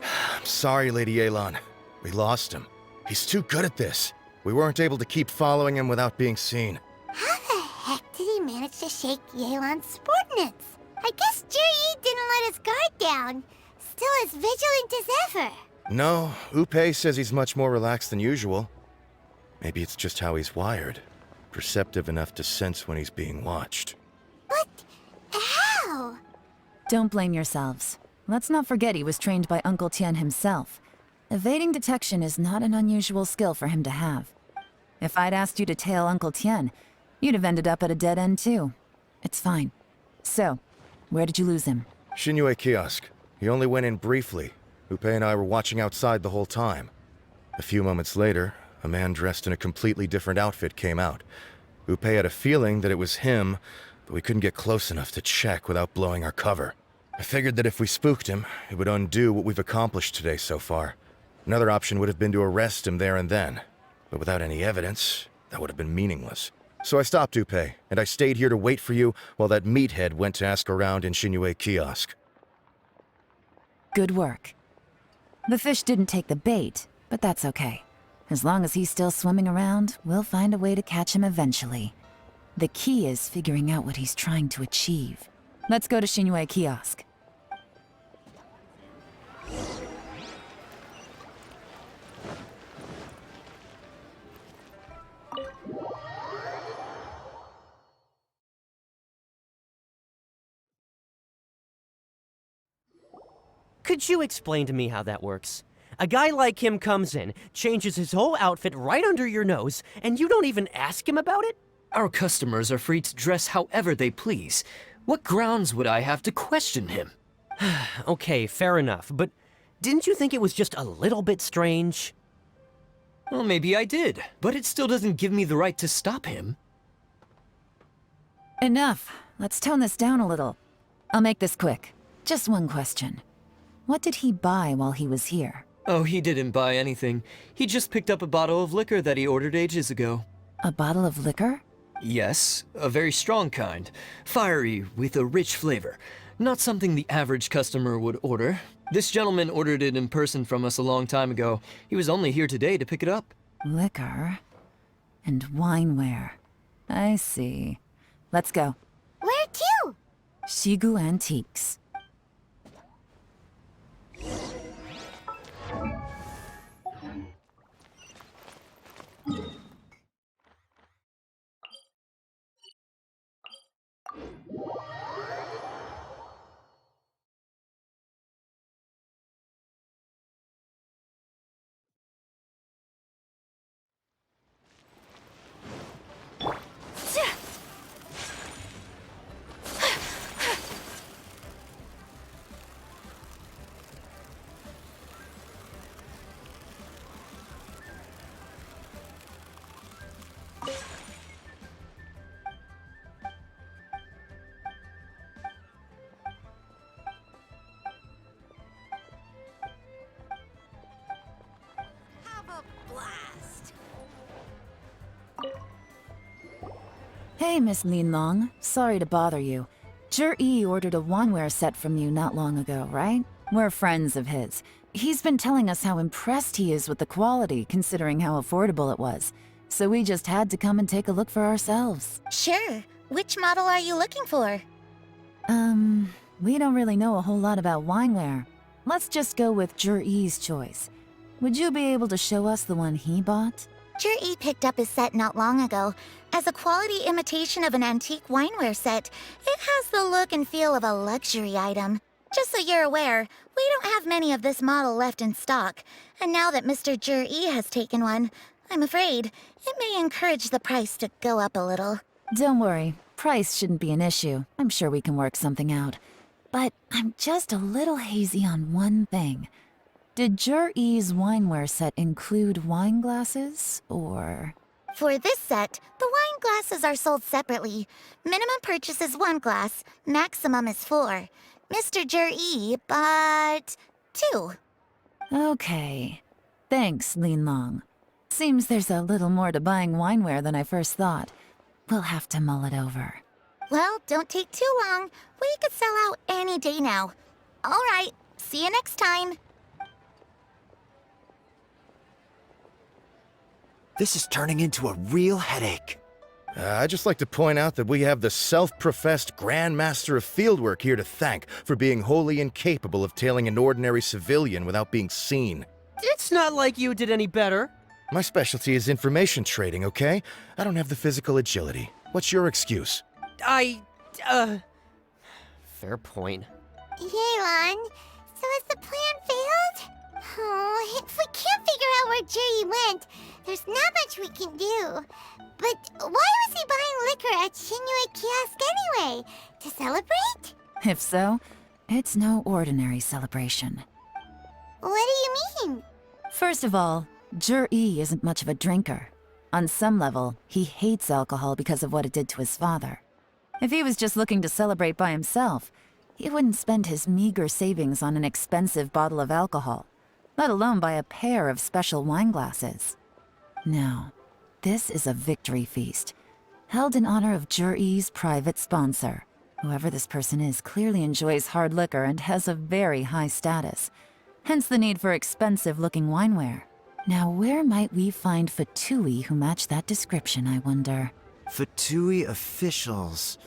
I'm sorry, Lady Yelan. We lost him. He's too good at this. We weren't able to keep following him without being seen.
How the heck did he manage to shake Yelan's subordinates? I guess Zhiyi didn't let his guard down. Still as vigilant as ever.
No, Upe says he's much more relaxed than usual. Maybe it's just how he's wired. Perceptive enough to sense when he's being watched.
But how?
Don't blame yourselves. Let's not forget he was trained by Uncle Tian himself. Evading detection is not an unusual skill for him to have. If I'd asked you to tail Uncle Tian, you'd have ended up at a dead end too. It's fine. So, where did you lose him?
Xinyue kiosk. He only went in briefly. Upe and I were watching outside the whole time. A few moments later, a man dressed in a completely different outfit came out. Upe had a feeling that it was him, but we couldn't get close enough to check without blowing our cover. I figured that if we spooked him, it would undo what we've accomplished today so far. Another option would have been to arrest him there and then, but without any evidence, that would have been meaningless. So I stopped Upe, and I stayed here to wait for you while that meathead went to ask around in Xinyue kiosk.
Good work. The fish didn't take the bait, but that's okay. As long as he's still swimming around, we'll find a way to catch him eventually. The key is figuring out what he's trying to achieve. Let's go to Xinyue kiosk.
Could you explain to me how that works? A guy like him comes in, changes his whole outfit right under your nose, and you don't even ask him about it?
Our customers are free to dress however they please. What grounds would I have to question him?
Okay, fair enough, but didn't you think it was just a little bit strange?
Well, maybe I did, but it still doesn't give me the right to stop him.
Enough. Let's tone this down a little. I'll make this quick. Just one question. What did he buy while he was here?
Oh, he didn't buy anything. He just picked up a bottle of liquor that he ordered ages ago.
A bottle of liquor?
Yes, a very strong kind. Fiery, with a rich flavor. Not something the average customer would order. This gentleman ordered it in person from us a long time ago. He was only here today to pick it up.
Liquor and wineware. I see. Let's go.
Where to?
Shigu Antiques. Hey, Miss Linland. Sorry to bother you. Zhiyi ordered a wineware set from you not long ago, right? We're friends of his. He's been telling us how impressed he is with the quality, considering how affordable it was. So we just had to come and take a look for ourselves.
Sure. Which model are you looking for?
We don't really know a whole lot about wineware. Let's just go with Zhiyi's choice. Would you be able to show us the one he bought?
Zhiyi picked up his set not long ago. As a quality imitation of an antique wineware set, it has the look and feel of a luxury item. Just so you're aware, we don't have many of this model left in stock. And now that Mr. Zhiyi has taken one, I'm afraid it may encourage the price to go up a little.
Don't worry. Price shouldn't be an issue. I'm sure we can work something out. But I'm just a little hazy on one thing. Did Zhiyi's wineware set include wine glasses, or...?
For this set, the wine glasses are sold separately. Minimum purchase is 1 glass, maximum is 4. Mr. Zhiyi bought 2.
Okay. Thanks, Linland. Seems there's a little more to buying wineware than I first thought. We'll have to mull it over.
Well, don't take too long. We could sell out any day now. All right, see you next time.
This is turning into a real headache.
I'd just like to point out that we have the self-professed Grand Master of Fieldwork here to thank for being wholly incapable of tailing an ordinary civilian without being seen.
It's not like you did any better.
My specialty is information trading, okay? I don't have the physical agility. What's your excuse?
Fair point.
Yelan, so has the plan failed? Oh, if we can't figure out where Zhiyi went, there's not much we can do. But why was he buying liquor at Qingxu kiosk anyway? To celebrate?
If so, it's no ordinary celebration.
What do you mean?
First of all, Zhiyi isn't much of a drinker. On some level, he hates alcohol because of what it did to his father. If he was just looking to celebrate by himself, he wouldn't spend his meager savings on an expensive bottle of alcohol, let alone buy a pair of special wine glasses. No, this is a victory feast, held in honor of Zhiyi's private sponsor. Whoever this person is clearly enjoys hard liquor and has a very high status, hence the need for expensive-looking wineware. Now, where might we find Fatui who match that description, I wonder?
Fatui officials.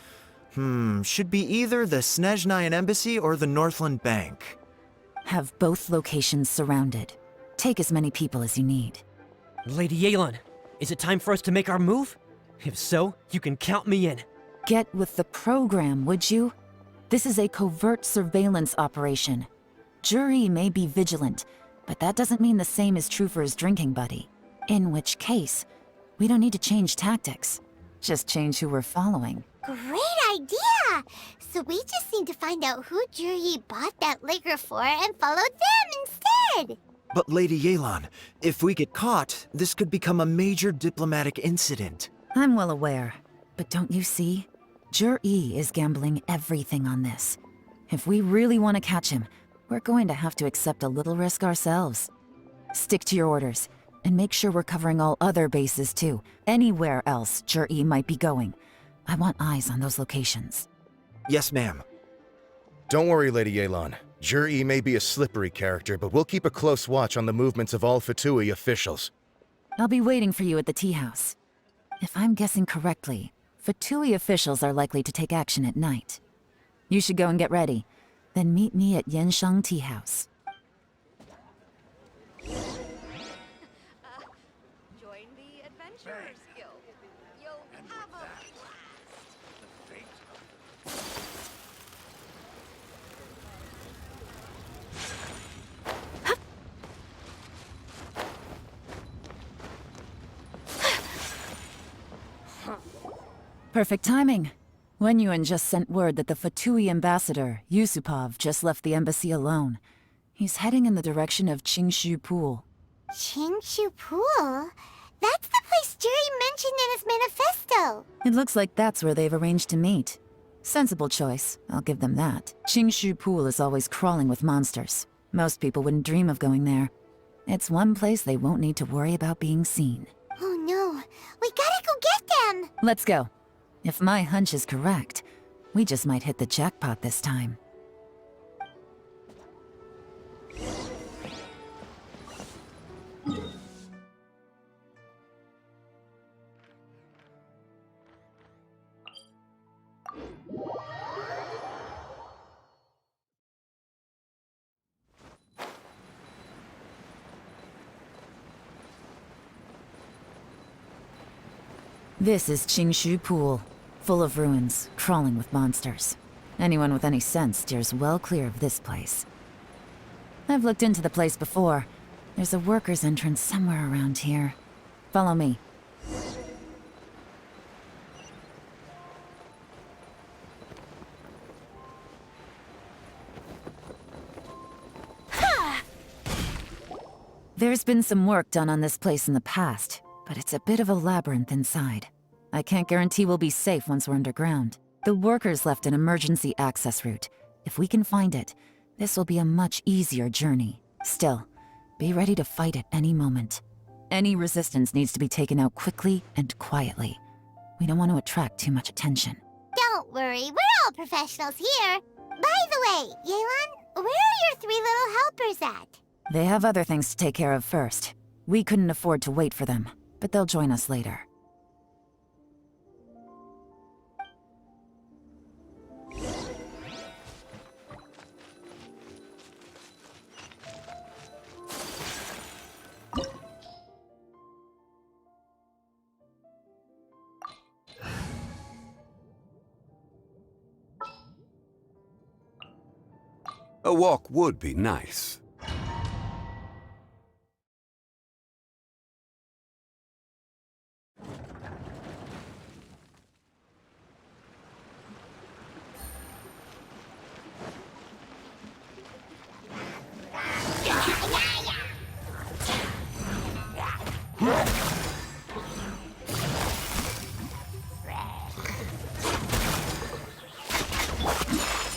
Should be either the Snezhnayan Embassy or the Northland Bank.
Have both locations surrounded. Take as many people as you need.
Lady Yelan, is it time for us to make our move? If so, you can count me in.
Get with the program, would you? This is a covert surveillance operation. Zhiyi may be vigilant, but that doesn't mean the same is true for his drinking buddy. In which case, we don't need to change tactics. Just change who we're following.
Great idea! So we just need to find out who Zhiyi bought that liquor for and follow them instead!
But Lady Yelan, if we get caught, this could become a major diplomatic incident.
I'm well aware, but don't you see? Zhiyi is gambling everything on this. If we really want to catch him, we're going to have to accept a little risk ourselves. Stick to your orders, and make sure we're covering all other bases too. Anywhere else Zhiyi might be going. I want eyes on those locations.
Yes, ma'am.
Don't worry, Lady Yelan. Zhiyi may be a slippery character, but we'll keep a close watch on the movements of all Fatui officials.
I'll be waiting for you at the tea house. If I'm guessing correctly, Fatui officials are likely to take action at night. You should go and get ready. Then meet me at Yansheng Tea House.
Join the Adventurers Guild. You'll have a
Perfect timing. Wenyuan just sent word that the Fatui ambassador, Yusupov, just left the embassy alone. He's heading in the direction of Qingxu Pool.
Qingxu Pool? That's the place Zhiyi mentioned in his manifesto!
It looks like that's where they've arranged to meet. Sensible choice, I'll give them that. Qingxu Pool is always crawling with monsters. Most people wouldn't dream of going there. It's one place they won't need to worry about being seen.
Oh no, we gotta go get them!
Let's go. If my hunch is correct, we just might hit the jackpot this time. This is Qingxu Pool, full of ruins, crawling with monsters. Anyone with any sense steers well clear of this place. I've looked into the place before. There's a worker's entrance somewhere around here. Follow me. There's been some work done on this place in the past, but it's a bit of a labyrinth inside. I can't guarantee we'll be safe once we're underground. The workers left an emergency access route. If we can find it, this will be a much easier journey. Still, be ready to fight at any moment. Any resistance needs to be taken out quickly and quietly. We don't want to attract too much attention.
Don't worry, we're all professionals here. By the way, Yelan, where are your 3 little helpers at?
They have other things to take care of first. We couldn't afford to wait for them, but they'll join us later.
A walk would be nice.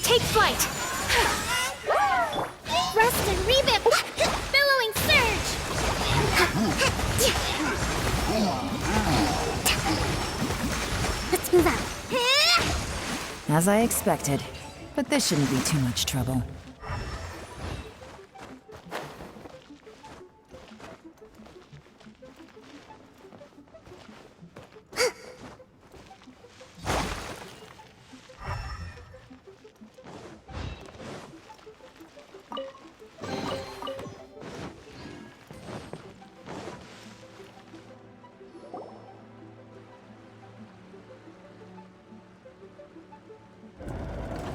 Take flight! Rust and revamp! Billowing surge! Let's move out.
As I expected, but this shouldn't be too much trouble.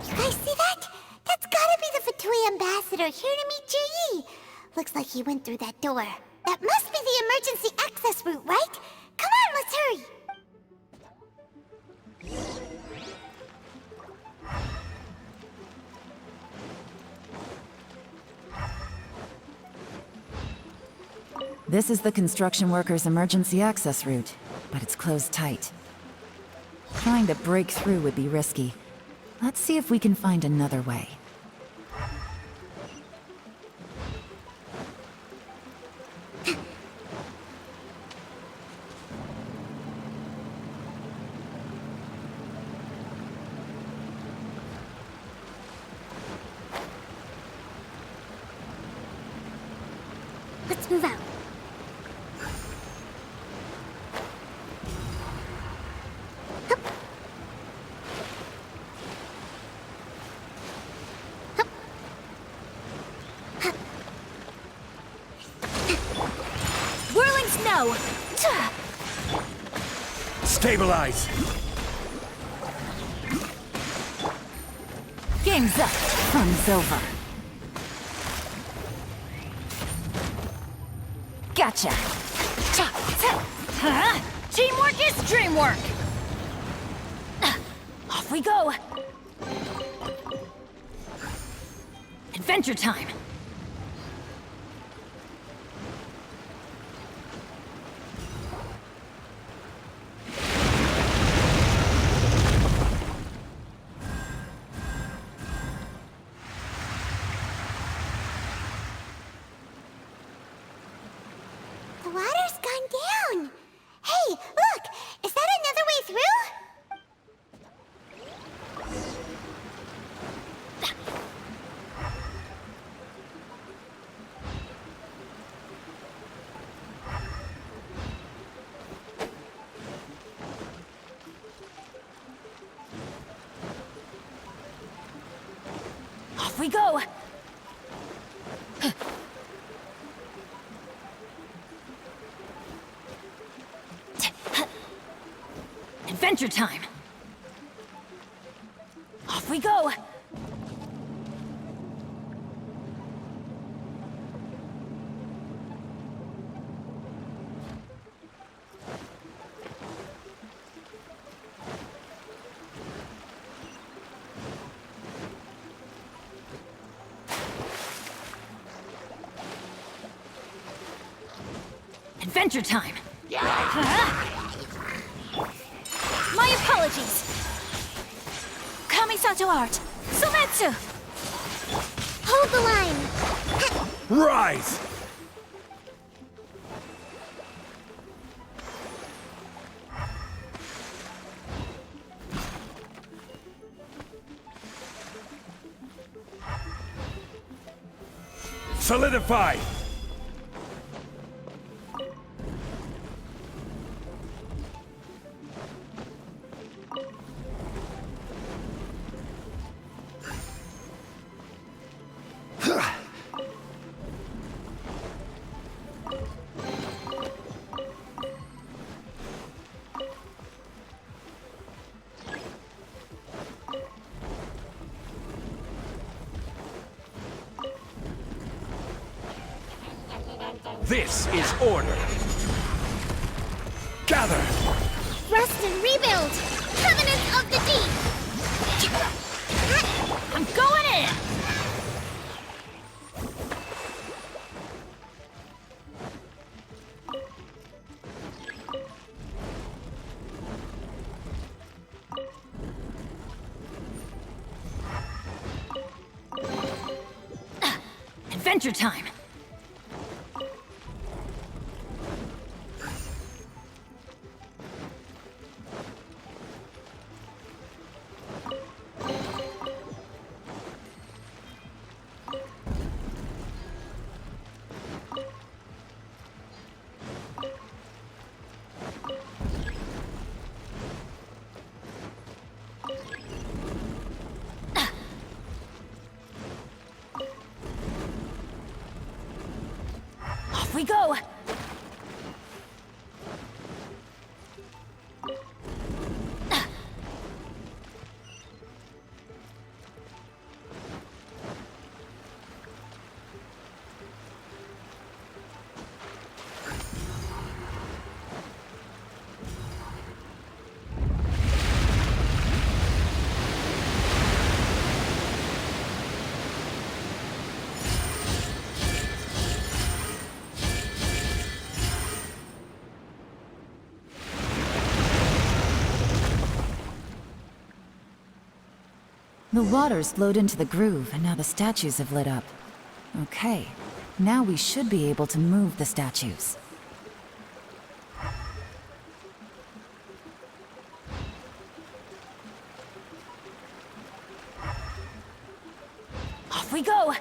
You guys see that? That's gotta be the Fatui ambassador here to meet Zhiyi. Looks like he went through that door. That must be the emergency access route, right? Come on, let's hurry!
This is the construction workers' emergency access route, but it's closed tight. Trying to break through would be risky. Let's see if we can find another way.
Let's move out.
Whirling snow!
Stabilize!
Game's up. Fun's over. Gotcha.
Teamwork is dreamwork!
Off we go. Adventure time.
The water's gone down. Hey, look! Is that another way through?
Off we go! Adventure time! Off we go! Adventure time! My apologies! Kamisato art! Sumetsu!
Hold the line!
Rise! Solidify! This is order. Gather!
Rest and rebuild! Covenants of the Deep!
I'm going in! Adventure time! Off we go! The water's flowed into the groove, and now the statues have lit up. Okay, now we should be able to move the statues. Off we go!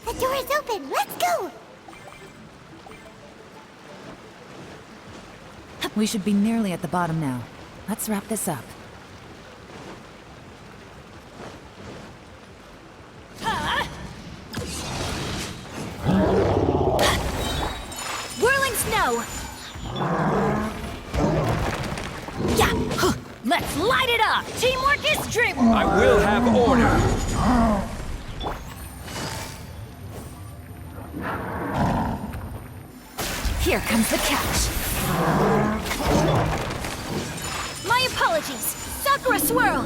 The door is open! Let's go!
We should be nearly at the bottom now. Let's wrap this up.
Whirling snow! Yeah! Let's light it up! Teamwork is dream!
I will have order.
Here comes the catch. My apologies. Sakura swirl!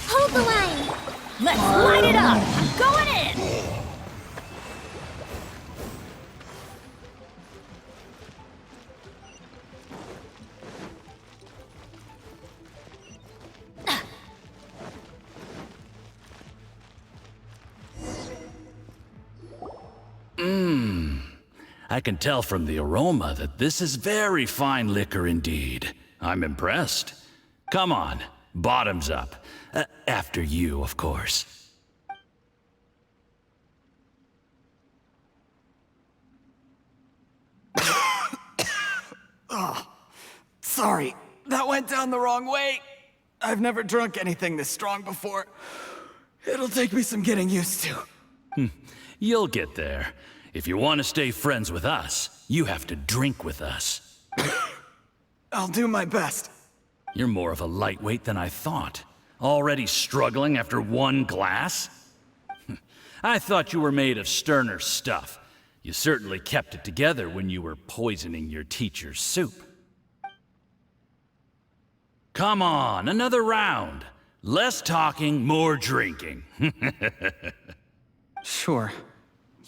Hold the line.
Let's light it up! I'm going in!
I can tell from the aroma that this is very fine liquor indeed. I'm impressed. Come on, bottoms up. After you, of course.
Oh, sorry. That went down the wrong way. I've never drunk anything this strong before. It'll take me some getting used to.
You'll get there. If you want to stay friends with us, you have to drink with us.
I'll do my best.
You're more of a lightweight than I thought. Already struggling after one glass? I thought you were made of sterner stuff. You certainly kept it together when you were poisoning your teacher's soup. Come on, another round. Less talking, more drinking.
Sure.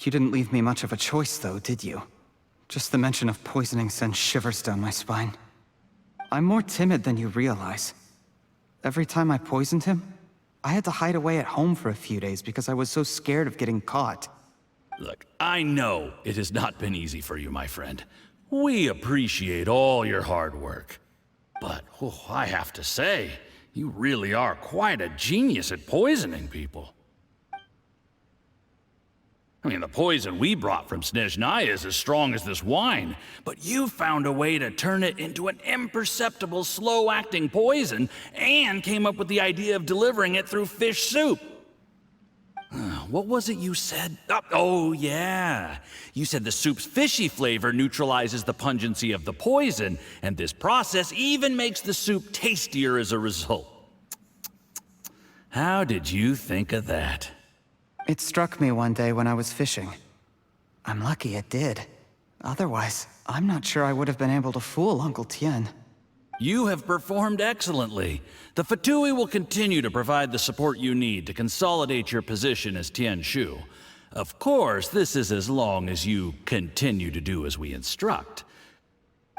You didn't leave me much of a choice, though, did you? Just the mention of poisoning sends shivers down my spine. I'm more timid than you realize. Every time I poisoned him, I had to hide away at home for a few days because I was so scared of getting caught.
Look, I know it has not been easy for you, my friend. We appreciate all your hard work. But, I have to say, you really are quite a genius at poisoning people. I mean, the poison we brought from Snezhnaya is as strong as this wine, but you found a way to turn it into an imperceptible, slow-acting poison, and came up with the idea of delivering it through fish soup. What was it you said? Oh, yeah. You said the soup's fishy flavor neutralizes the pungency of the poison, and this process even makes the soup tastier as a result. How did you think of that?
It struck me one day when I was fishing. I'm lucky it did. Otherwise, I'm not sure I would have been able to fool Uncle Tian.
You have performed excellently. The Fatui will continue to provide the support you need to consolidate your position as Tianshu. Of course, this is as long as you continue to do as we instruct.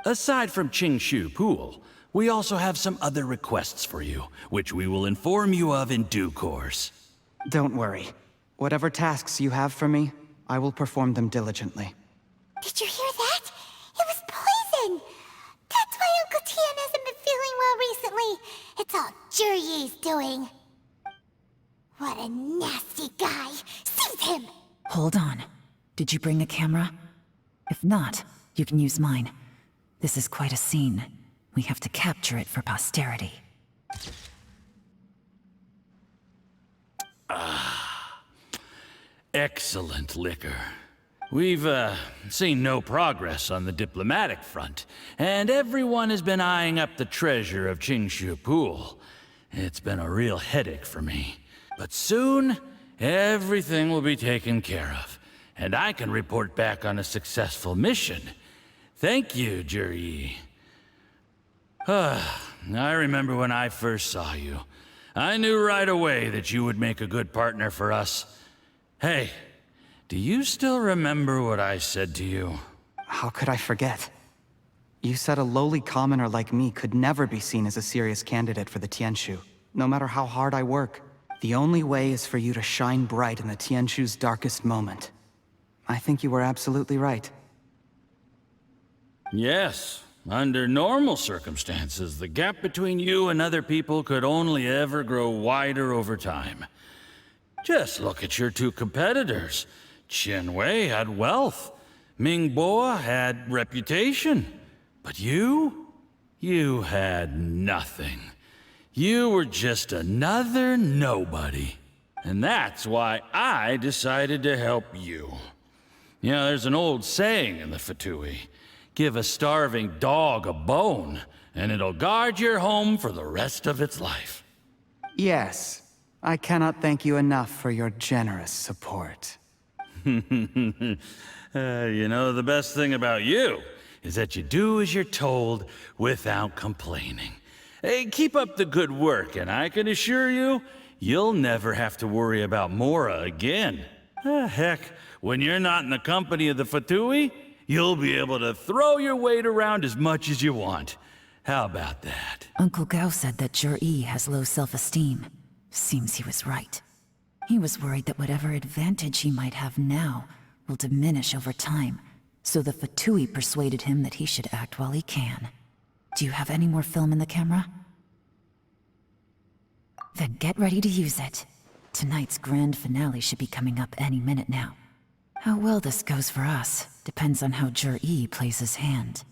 Aside from Qingxu Pool, we also have some other requests for you, which we will inform you of in due course.
Don't worry. Whatever tasks you have for me, I will perform them diligently.
Did you hear that? It was poison! That's why Uncle Tian hasn't been feeling well recently. It's all Zhiyi's doing. What a nasty guy! Seize him!
Hold on. Did you bring a camera? If not, you can use mine. This is quite a scene. We have to capture it for posterity.
Excellent liquor. We've, seen no progress on the diplomatic front, and everyone has been eyeing up the treasure of Qingxu Pool. It's been a real headache for me. But soon, everything will be taken care of, and I can report back on a successful mission. Thank you, Zhiyi. I remember when I first saw you. I knew right away that you would make a good partner for us. Hey, do you still remember what I said to you?
How could I forget? You said a lowly commoner like me could never be seen as a serious candidate for the Tianshu, no matter how hard I work. The only way is for you to shine bright in the Tianshu's darkest moment. I think you were absolutely right.
Yes. Under normal circumstances, the gap between you and other people could only ever grow wider over time. Just look at your two competitors. Qianwei had wealth. Mingbo had reputation. But you had nothing. You were just another nobody. And that's why I decided to help you. You know, there's an old saying in the Fatui. Give a starving dog a bone, and it'll guard your home for the rest of its life.
Yes. I cannot thank you enough for your generous support.
You know, the best thing about you is that you do as you're told without complaining. Hey, keep up the good work, and I can assure you, you'll never have to worry about Mora again. Heck, when you're not in the company of the Fatui, you'll be able to throw your weight around as much as you want. How about that?
Uncle Gao said that Zhiyi has low self-esteem. Seems he was right. He was worried that whatever advantage he might have now will diminish over time, so the Fatui persuaded him that he should act while he can. Do you have any more film in the camera? Then get ready to use it. Tonight's grand finale should be coming up any minute now. How well this goes for us depends on how Zhiyi plays his hand.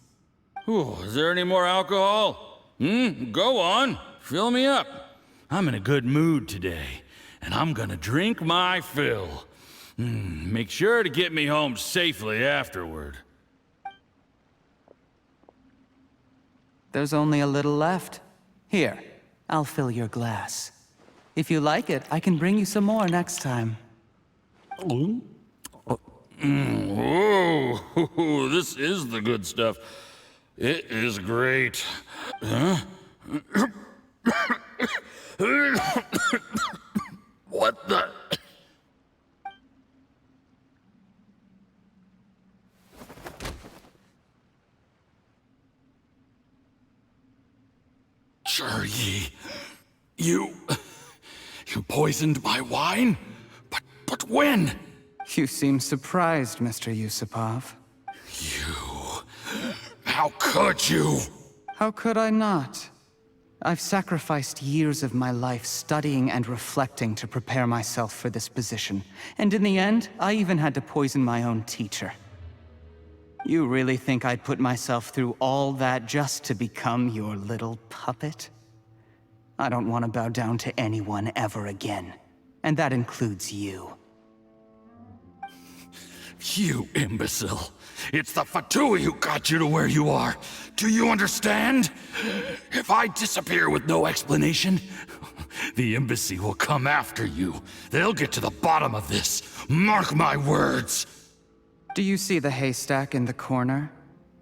Ooh, is there any more alcohol? Go on, fill me up. I'm in a good mood today, and I'm gonna drink my fill. Make sure to get me home safely afterward.
There's only a little left. Here, I'll fill your glass. If you like it, I can bring you some more next time.
Whoa, this is the good stuff. It is great. Huh? What the? Zhiyi, you poisoned my wine? But when?
You seem surprised, Mr. Yusupov.
How could you?
How could I not? I've sacrificed years of my life studying and reflecting to prepare myself for this position. And in the end, I even had to poison my own teacher. You really think I'd put myself through all that just to become your little puppet? I don't want to bow down to anyone ever again. And that includes you.
You imbecile. It's the Fatui who got you to where you are. Do you understand? If I disappear with no explanation, the embassy will come after you. They'll get to the bottom of this. Mark my words.
Do you see the haystack in the corner?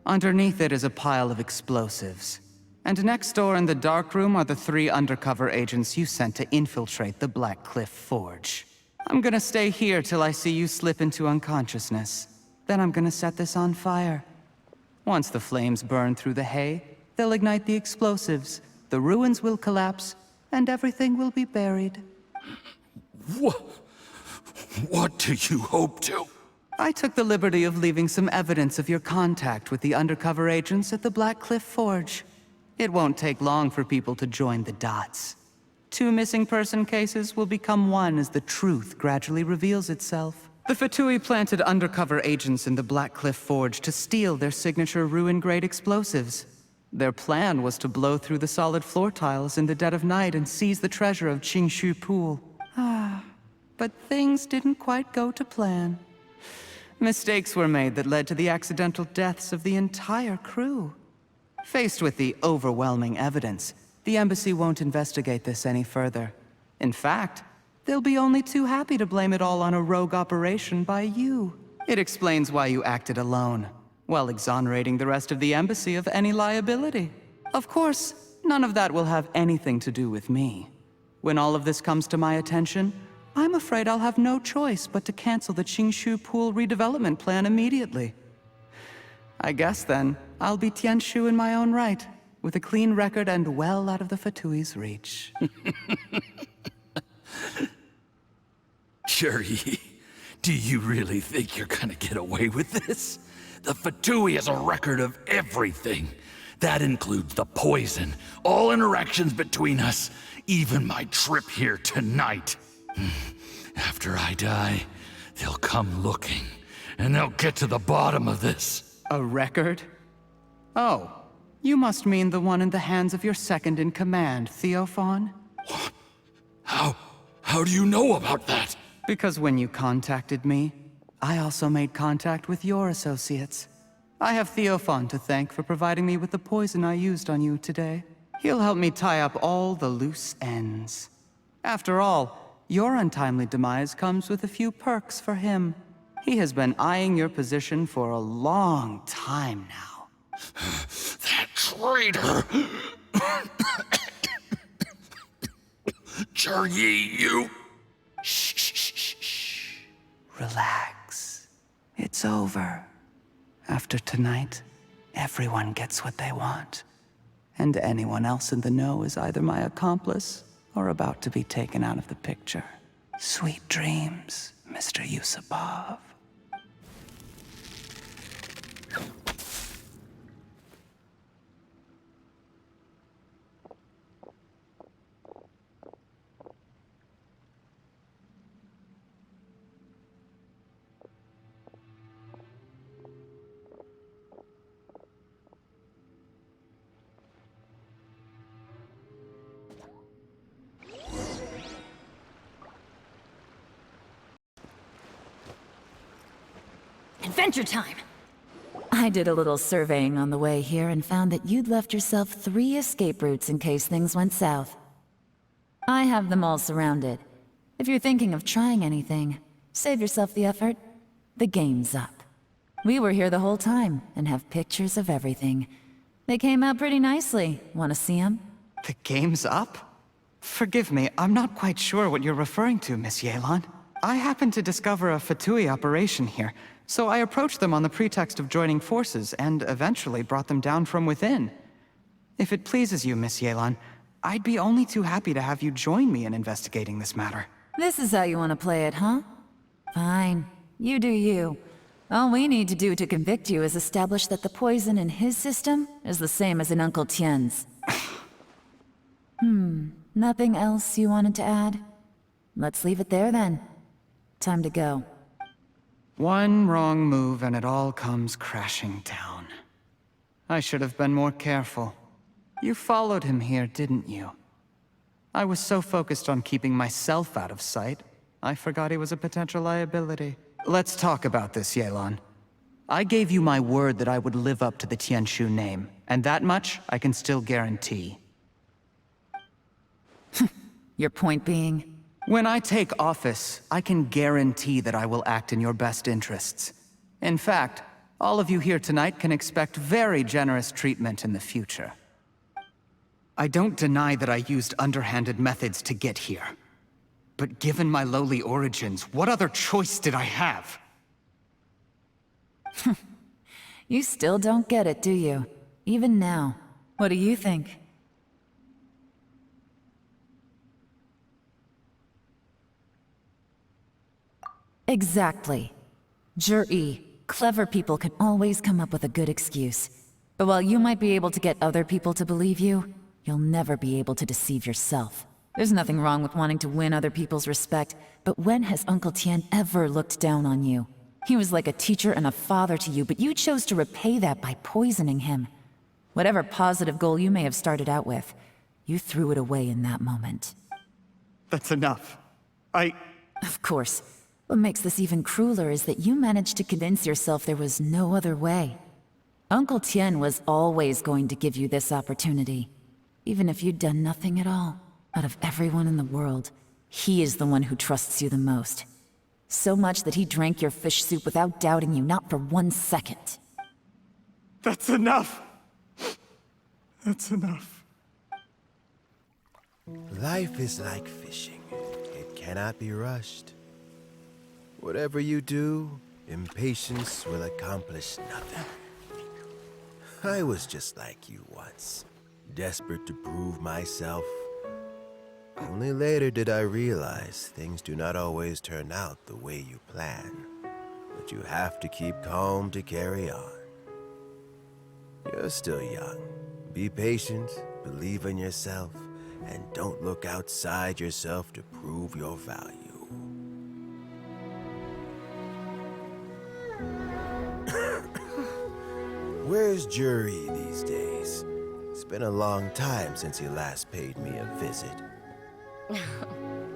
Underneath it is a pile of explosives. And next door in the dark room are the 3 undercover agents you sent to infiltrate the Blackcliff Forge. I'm gonna stay here till I see you slip into unconsciousness. Then I'm gonna set this on fire. Once the flames burn through the hay, they'll ignite the explosives, the ruins will collapse, and everything will be buried.
What do you hope to?
I took the liberty of leaving some evidence of your contact with the undercover agents at the Blackcliff Forge. It won't take long for people to join the dots. 2 missing person cases will become one as the truth gradually reveals itself. The Fatui planted undercover agents in the Blackcliff Forge to steal their signature ruin-grade explosives. Their plan was to blow through the solid floor tiles in the dead of night and seize the treasure of Qingxu Pool. But things didn't quite go to plan. Mistakes were made that led to the accidental deaths of the entire crew. Faced with the overwhelming evidence, the embassy won't investigate this any further. In fact, they'll be only too happy to blame it all on a rogue operation by you. It explains why you acted alone, while exonerating the rest of the embassy of any liability. Of course, none of that will have anything to do with me. When all of this comes to my attention, I'm afraid I'll have no choice but to cancel the Qingxu Pool redevelopment plan immediately. I guess then, I'll be Tianshu in my own right, with a clean record and well out of the Fatui's reach.
Zhiyi, do you really think you're gonna get away with this? The Fatui has a record of everything. That includes the poison, all interactions between us, even my trip here tonight. After I die, they'll come looking, and they'll get to the bottom of this.
A record? Oh, you must mean the one in the hands of your second-in-command, Theophon?
How do you know about that?
Because when you contacted me, I also made contact with your associates. I have Theophon to thank for providing me with the poison I used on you today. He'll help me tie up all the loose ends. After all, your untimely demise comes with a few perks for him. He has been eyeing your position for a long time now.
That traitor! Zhiyi, you...
Shh. Relax. It's over. After tonight, everyone gets what they want. And anyone else in the know is either my accomplice or about to be taken out of the picture. Sweet dreams, Mr. Yusupov.
Adventure time! I did a little surveying on the way here and found that you'd left yourself 3 escape routes in case things went south. I have them all surrounded. If you're thinking of trying anything, save yourself the effort. The game's up. We were here the whole time and have pictures of everything. They came out pretty nicely. Want to see them?
The game's up? Forgive me, I'm not quite sure what you're referring to, Miss Yelan. I happened to discover a Fatui operation here, so I approached them on the pretext of joining forces and eventually brought them down from within. If it pleases you, Miss Yelan, I'd be only too happy to have you join me in investigating this matter.
This is how you want to play it, huh? Fine. You do you. All we need to do to convict you is establish that the poison in his system is the same as in Uncle Tian's. Nothing else you wanted to add? Let's leave it there then. Time to go.
One wrong move and it all comes crashing down. I should have been more careful. You followed him here, didn't you? I was so focused on keeping myself out of sight, I forgot he was a potential liability. Let's talk about this, Yelan. I gave you my word that I would live up to the Qingxu name, and that much I can still guarantee.
Your point being?
When I take office, I can guarantee that I will act in your best interests. In fact, all of you here tonight can expect very generous treatment in the future. I don't deny that I used underhanded methods to get here. But given my lowly origins, what other choice did I have?
You still don't get it, do you? Even now. What do you think? Exactly. Zhiyi, clever people can always come up with a good excuse. But while you might be able to get other people to believe you, you'll never be able to deceive yourself. There's nothing wrong with wanting to win other people's respect, but when has Uncle Tian ever looked down on you? He was like a teacher and a father to you, but you chose to repay that by poisoning him. Whatever positive goal you may have started out with, you threw it away in that moment.
That's enough.
Of course. What makes this even crueler is that you managed to convince yourself there was no other way. Uncle Tian was always going to give you this opportunity, even if you'd done nothing at all. Out of everyone in the world, he is the one who trusts you the most. So much that he drank your fish soup without doubting you, not for 1 second.
That's enough! That's enough.
Life is like fishing. It cannot be rushed. Whatever you do, impatience will accomplish nothing. I was just like you once, desperate to prove myself. Only later did I realize things do not always turn out the way you plan, but you have to keep calm to carry on. You're still young. Be patient, believe in yourself, and don't look outside yourself to prove your value. Where's Zhiyi these days? It's been a long time since he last paid me a visit.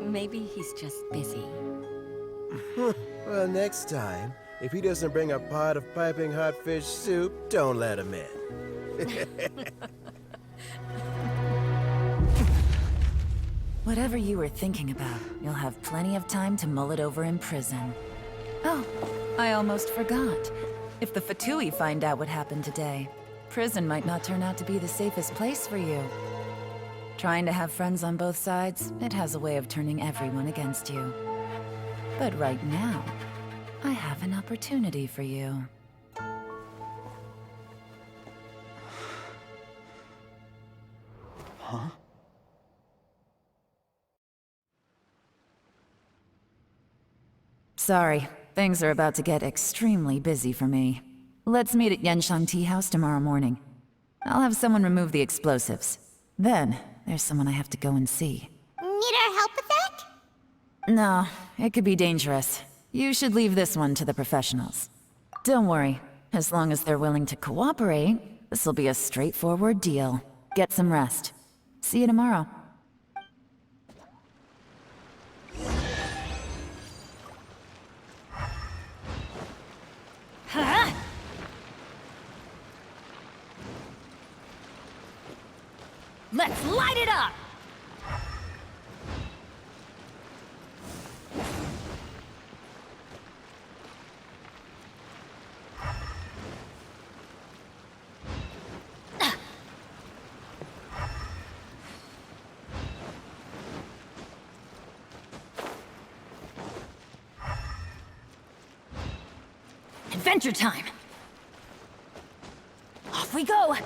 Maybe he's just busy.
Well, next time, if he doesn't bring a pot of piping hot fish soup, don't let him in.
Whatever you were thinking about, you'll have plenty of time to mull it over in prison. Oh, I almost forgot. If the Fatui find out what happened today, prison might not turn out to be the safest place for you. Trying to have friends on both sides, it has a way of turning everyone against you. But right now, I have an opportunity for you.
Huh?
Sorry, things are about to get extremely busy for me. Let's meet at Yanshang Tea House tomorrow morning. I'll have someone remove the explosives. Then, there's someone I have to go and see.
Need our help with that?
No, it could be dangerous. You should leave this one to the professionals. Don't worry, as long as they're willing to cooperate, this'll be a straightforward deal. Get some rest. See you tomorrow.
Huh? Let's light it up! Adventure time! Off we go!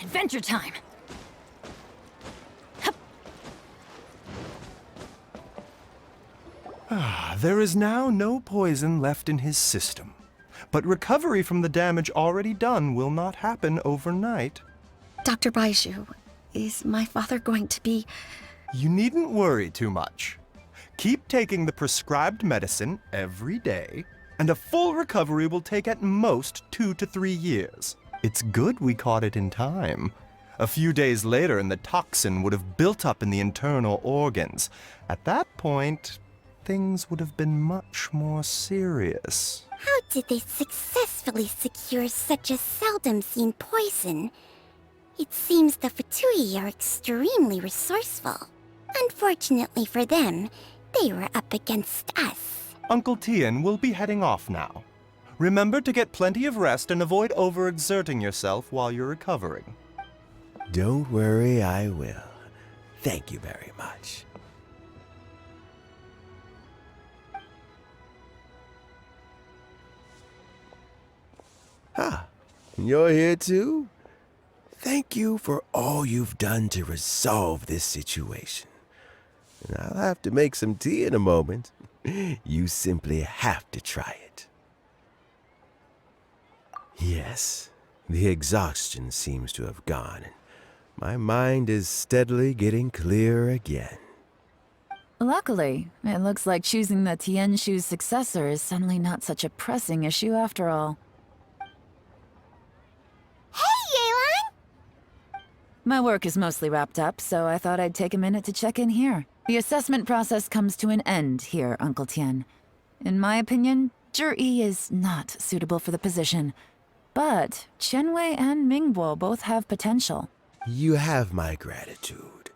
Adventure time!
There is now no poison left in his system. But recovery from the damage already done will not happen overnight.
Dr. Baizhu, is my father going to be...
You needn't worry too much. Keep taking the prescribed medicine every day, and a full recovery will take at most 2 to 3 years. It's good we caught it in time. A few days later, and the toxin would have built up in the internal organs. At that point, things would have been much more serious.
How did they successfully secure such a seldom-seen poison? It seems the Fatui are extremely resourceful. Unfortunately for them, they were up against us.
Uncle Tian will be heading off now. Remember to get plenty of rest and avoid overexerting yourself while you're recovering.
Don't worry, I will. Thank you very much. Ah, you're here too? Thank you for all you've done to resolve this situation. And I'll have to make some tea in a moment. You simply have to try it. Yes, the exhaustion seems to have gone, and my mind is steadily getting clearer again.
Luckily, it looks like choosing the Tian Shu's successor is suddenly not such a pressing issue after all. My work is mostly wrapped up, so I thought I'd take a minute to check in here. The assessment process comes to an end here, Uncle Tian. In my opinion, Zhiyi is not suitable for the position. But Qianwei and Mingbo both have potential.
You have my gratitude.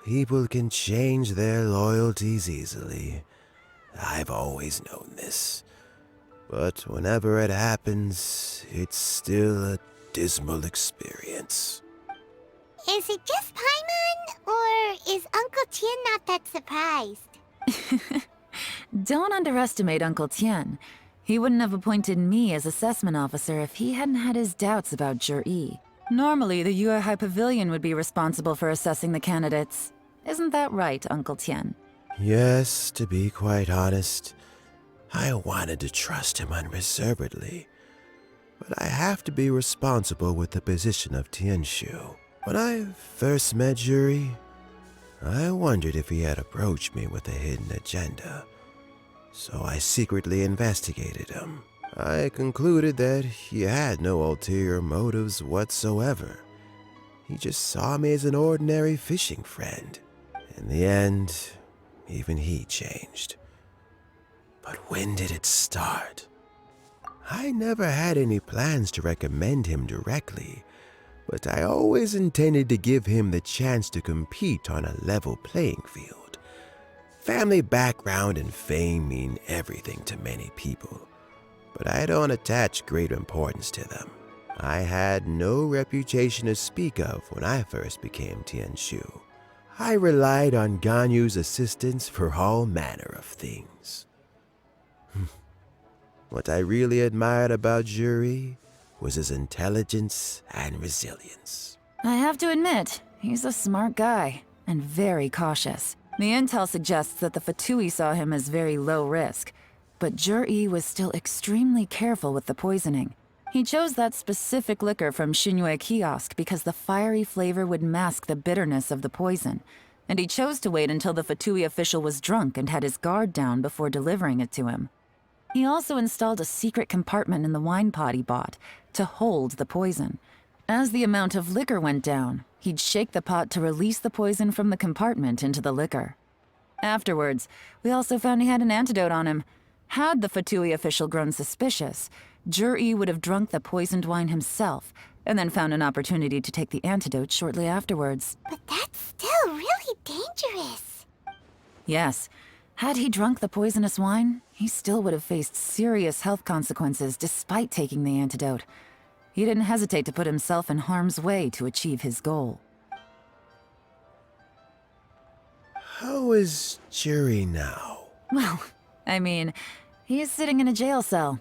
People can change their loyalties easily. I've always known this. But whenever it happens, it's still a dismal experience.
Is it just Paimon, or is Uncle Tian not that surprised?
Don't underestimate Uncle Tian. He wouldn't have appointed me as assessment officer if he hadn't had his doubts about Zhiyi. Normally, the Yuehai Pavilion would be responsible for assessing the candidates. Isn't that right, Uncle Tian?
Yes, to be quite honest, I wanted to trust him unreservedly. But I have to be responsible with the position of Qingxu. When I first met Zhiyi, I wondered if he had approached me with a hidden agenda. So I secretly investigated him. I concluded that he had no ulterior motives whatsoever. He just saw me as an ordinary fishing friend. In the end, even he changed. But when did it start? I never had any plans to recommend him directly, but I always intended to give him the chance to compete on a level playing field. Family background and fame mean everything to many people, but I don't attach great importance to them. I had no reputation to speak of when I first became Qingxu. I relied on Ganyu's assistance for all manner of things. What I really admired about Zhiyi was his intelligence and resilience.
I have to admit, he's a smart guy, and very cautious. The intel suggests that the Fatui saw him as very low risk, but Zhiyi was still extremely careful with the poisoning. He chose that specific liquor from Xunyue Kiosk because the fiery flavor would mask the bitterness of the poison, and he chose to wait until the Fatui official was drunk and had his guard down before delivering it to him. He also installed a secret compartment in the wine pot he bought to hold the poison. As the amount of liquor went down, he'd shake the pot to release the poison from the compartment into the liquor. Afterwards, we also found he had an antidote on him. Had the Fatui official grown suspicious, Zhiyi would have drunk the poisoned wine himself, and then found an opportunity to take the antidote shortly afterwards.
But that's still really dangerous.
Yes. Had he drunk the poisonous wine, he still would have faced serious health consequences despite taking the antidote. He didn't hesitate to put himself in harm's way to achieve his goal.
How is Zhiyi now?
Well, I mean, he is sitting in a jail cell.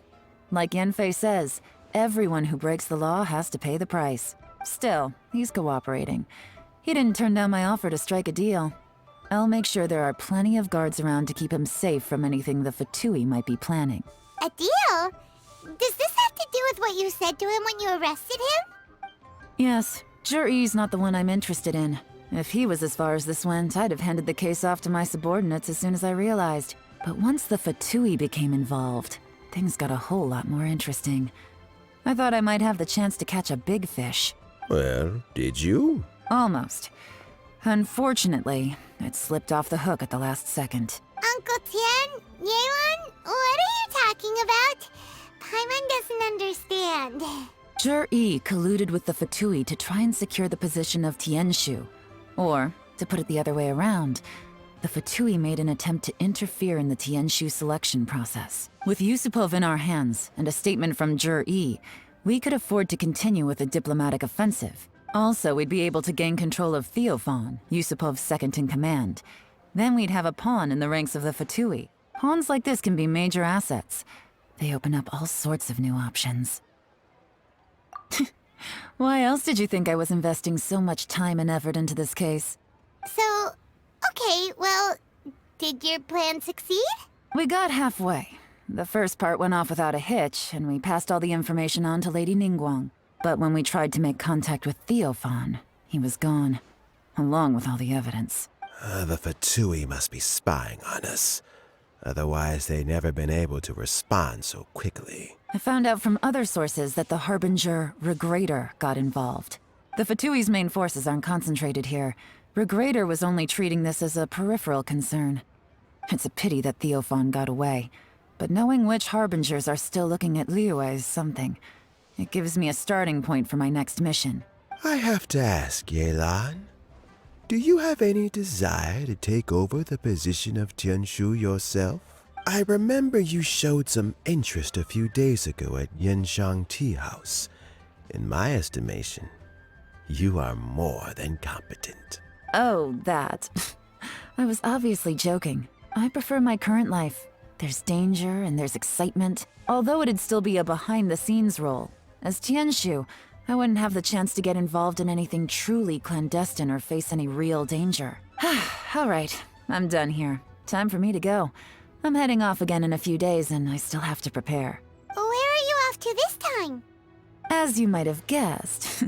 Like Yanfei says, everyone who breaks the law has to pay the price. Still, he's cooperating. He didn't turn down my offer to strike a deal. I'll make sure there are plenty of guards around to keep him safe from anything the Fatui might be planning.
A deal? Does this have to do with what you said to him when you arrested him?
Yes, Zhiyi's not the one I'm interested in. If he was as far as this went, I'd have handed the case off to my subordinates as soon as I realized. But once the Fatui became involved, things got a whole lot more interesting. I thought I might have the chance to catch a big fish.
Well, did you?
Almost. Unfortunately, it slipped off the hook at the last second.
Uncle Tian? Yelan? What are you talking about? Paimon doesn't understand.
Zhiyi colluded with the Fatui to try and secure the position of Qingxu. Or, to put it the other way around, the Fatui made an attempt to interfere in the Qingxu selection process. With Yusupov in our hands and a statement from Zhiyi, we could afford to continue with a diplomatic offensive. Also, we'd be able to gain control of Theophan, Yusupov's second-in-command. Then we'd have a pawn in the ranks of the Fatui. Pawns like this can be major assets. They open up all sorts of new options. Why else did you think I was investing so much time and effort into this case?
So, okay, well, did your plan succeed?
We got halfway. The first part went off without a hitch, and we passed all the information on to Lady Ningguang. But when we tried to make contact with Theophan, he was gone, along with all the evidence.
The Fatui must be spying on us. Otherwise, they'd never been able to respond so quickly.
I found out from other sources that the Harbinger Regrator got involved. The Fatui's main forces aren't concentrated here. Regrator was only treating this as a peripheral concern. It's a pity that Theophan got away. But knowing which Harbingers are still looking at Liyue is something. It gives me a starting point for my next mission.
I have to ask, Yelan. Do you have any desire to take over the position of Qingxu yourself? I remember you showed some interest a few days ago at Yanshang Tea House. In my estimation, you are more than competent.
Oh, that. I was obviously joking. I prefer my current life. There's danger and there's excitement, although it'd still be a behind-the-scenes role. As Qingxu, I wouldn't have the chance to get involved in anything truly clandestine or face any real danger. All right, I'm done here. Time for me to go. I'm heading off again in a few days and I still have to prepare.
Where are you off to this time?
As you might have guessed,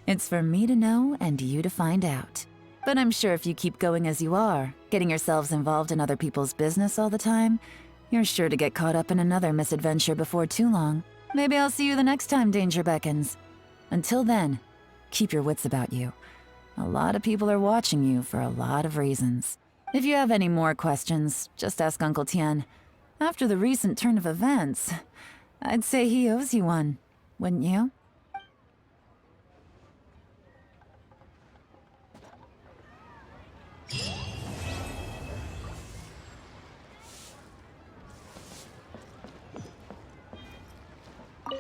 it's for me to know and you to find out. But I'm sure if you keep going as you are, getting yourselves involved in other people's business all the time, you're sure to get caught up in another misadventure before too long. Maybe I'll see you the next time danger beckons. Until then, keep your wits about you. A lot of people are watching you for a lot of reasons. If you have any more questions, just ask Uncle Tian. After the recent turn of events, I'd say he owes you one, wouldn't you?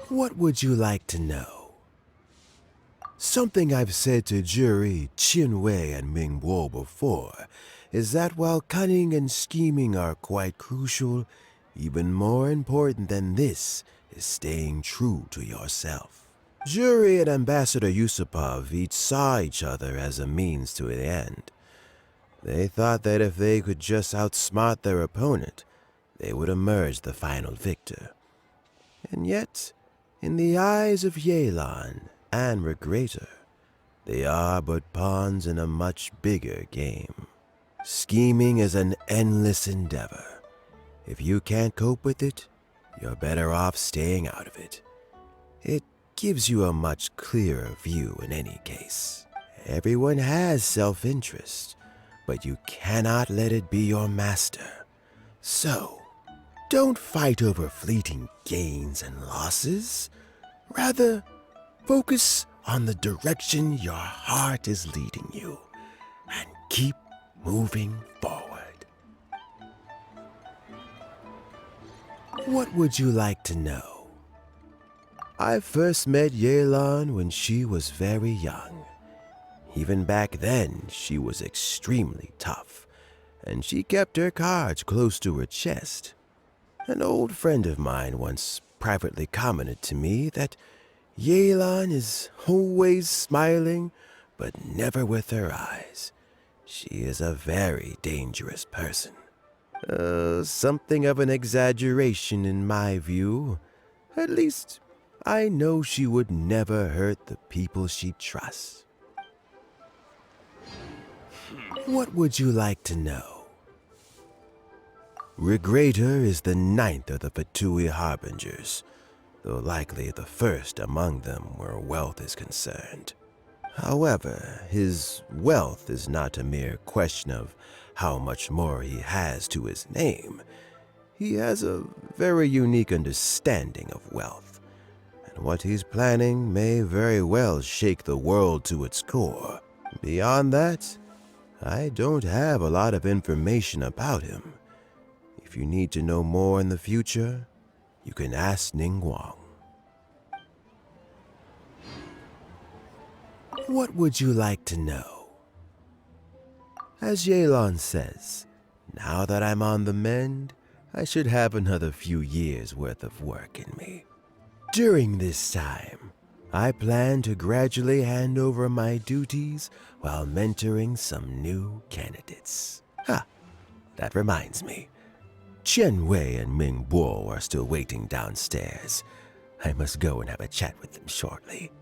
What would you like to know? Something I've said to Zhiyi, Qinwei, and Mingguo before is that while cunning and scheming are quite crucial, even more important than this is staying true to yourself. Zhiyi and Ambassador Yusupov each saw each other as a means to an end. They thought that if they could just outsmart their opponent, they would emerge the final victor. And yet, in the eyes of Yelan and Regrator, they are but pawns in a much bigger game. Scheming is an endless endeavor. If you can't cope with it, you're better off staying out of it. It gives you a much clearer view in any case. Everyone has self-interest, but you cannot let it be your master. So, don't fight over fleeting gains and losses. Rather, focus on the direction your heart is leading you, and keep moving forward. What would you like to know? I first met Yelan when she was very young. Even back then, she was extremely tough, and she kept her cards close to her chest. An old friend of mine once privately commented to me that Yelan is always smiling, but never with her eyes. She is a very dangerous person. Something of an exaggeration in my view. At least, I know she would never hurt the people she trusts. What would you like to know? Regrator is the 9th of the Fatui Harbingers, though likely the first among them where wealth is concerned. However, his wealth is not a mere question of how much more he has to his name. He has a very unique understanding of wealth, and what he's planning may very well shake the world to its core. Beyond that, I don't have a lot of information about him. If you need to know more in the future, you can ask Ningguang. What would you like to know? As Yelan says, now that I'm on the mend, I should have another few years' worth of work in me. During this time, I plan to gradually hand over my duties while mentoring some new candidates. That reminds me. Qianwei and Mingguo are still waiting downstairs. I must go and have a chat with them shortly.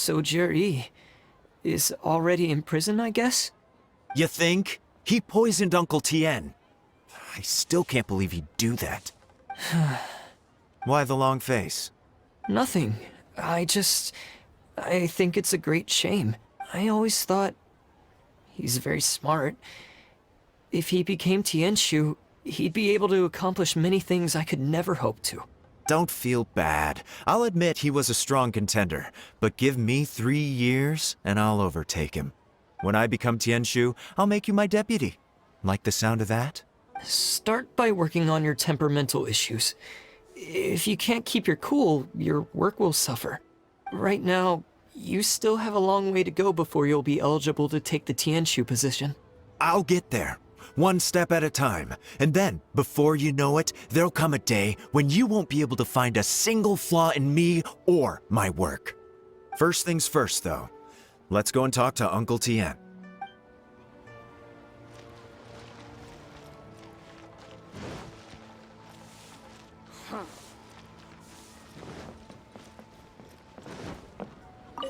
So Zhiyi is already in prison, I guess?
You think? He poisoned Uncle Tian. I still can't believe he'd do that. Why the long face?
Nothing. I think it's a great shame. I always thought he's very smart. If he became Qingxu, he'd be able to accomplish many things I could never hope to.
Don't feel bad. I'll admit he was a strong contender, but give me 3 years and I'll overtake him. When I become Qingxu, I'll make you my deputy. Like the sound of that?
Start by working on your temperamental issues. If you can't keep your cool, your work will suffer. Right now, you still have a long way to go before you'll be eligible to take the Qingxu position.
I'll get there. One step at a time. And then, before you know it, there'll come a day when you won't be able to find a single flaw in me or my work. First things first, though. Let's go and talk to Uncle Tian.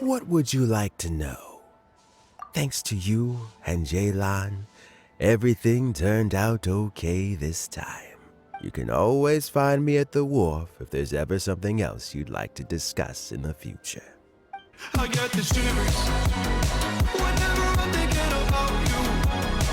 What would you like to know? Thanks to you and Yelan, everything turned out okay this time. You can always find me at the wharf if there's ever something else you'd like to discuss in the future.
I get the shivers whenever I'm thinking about you.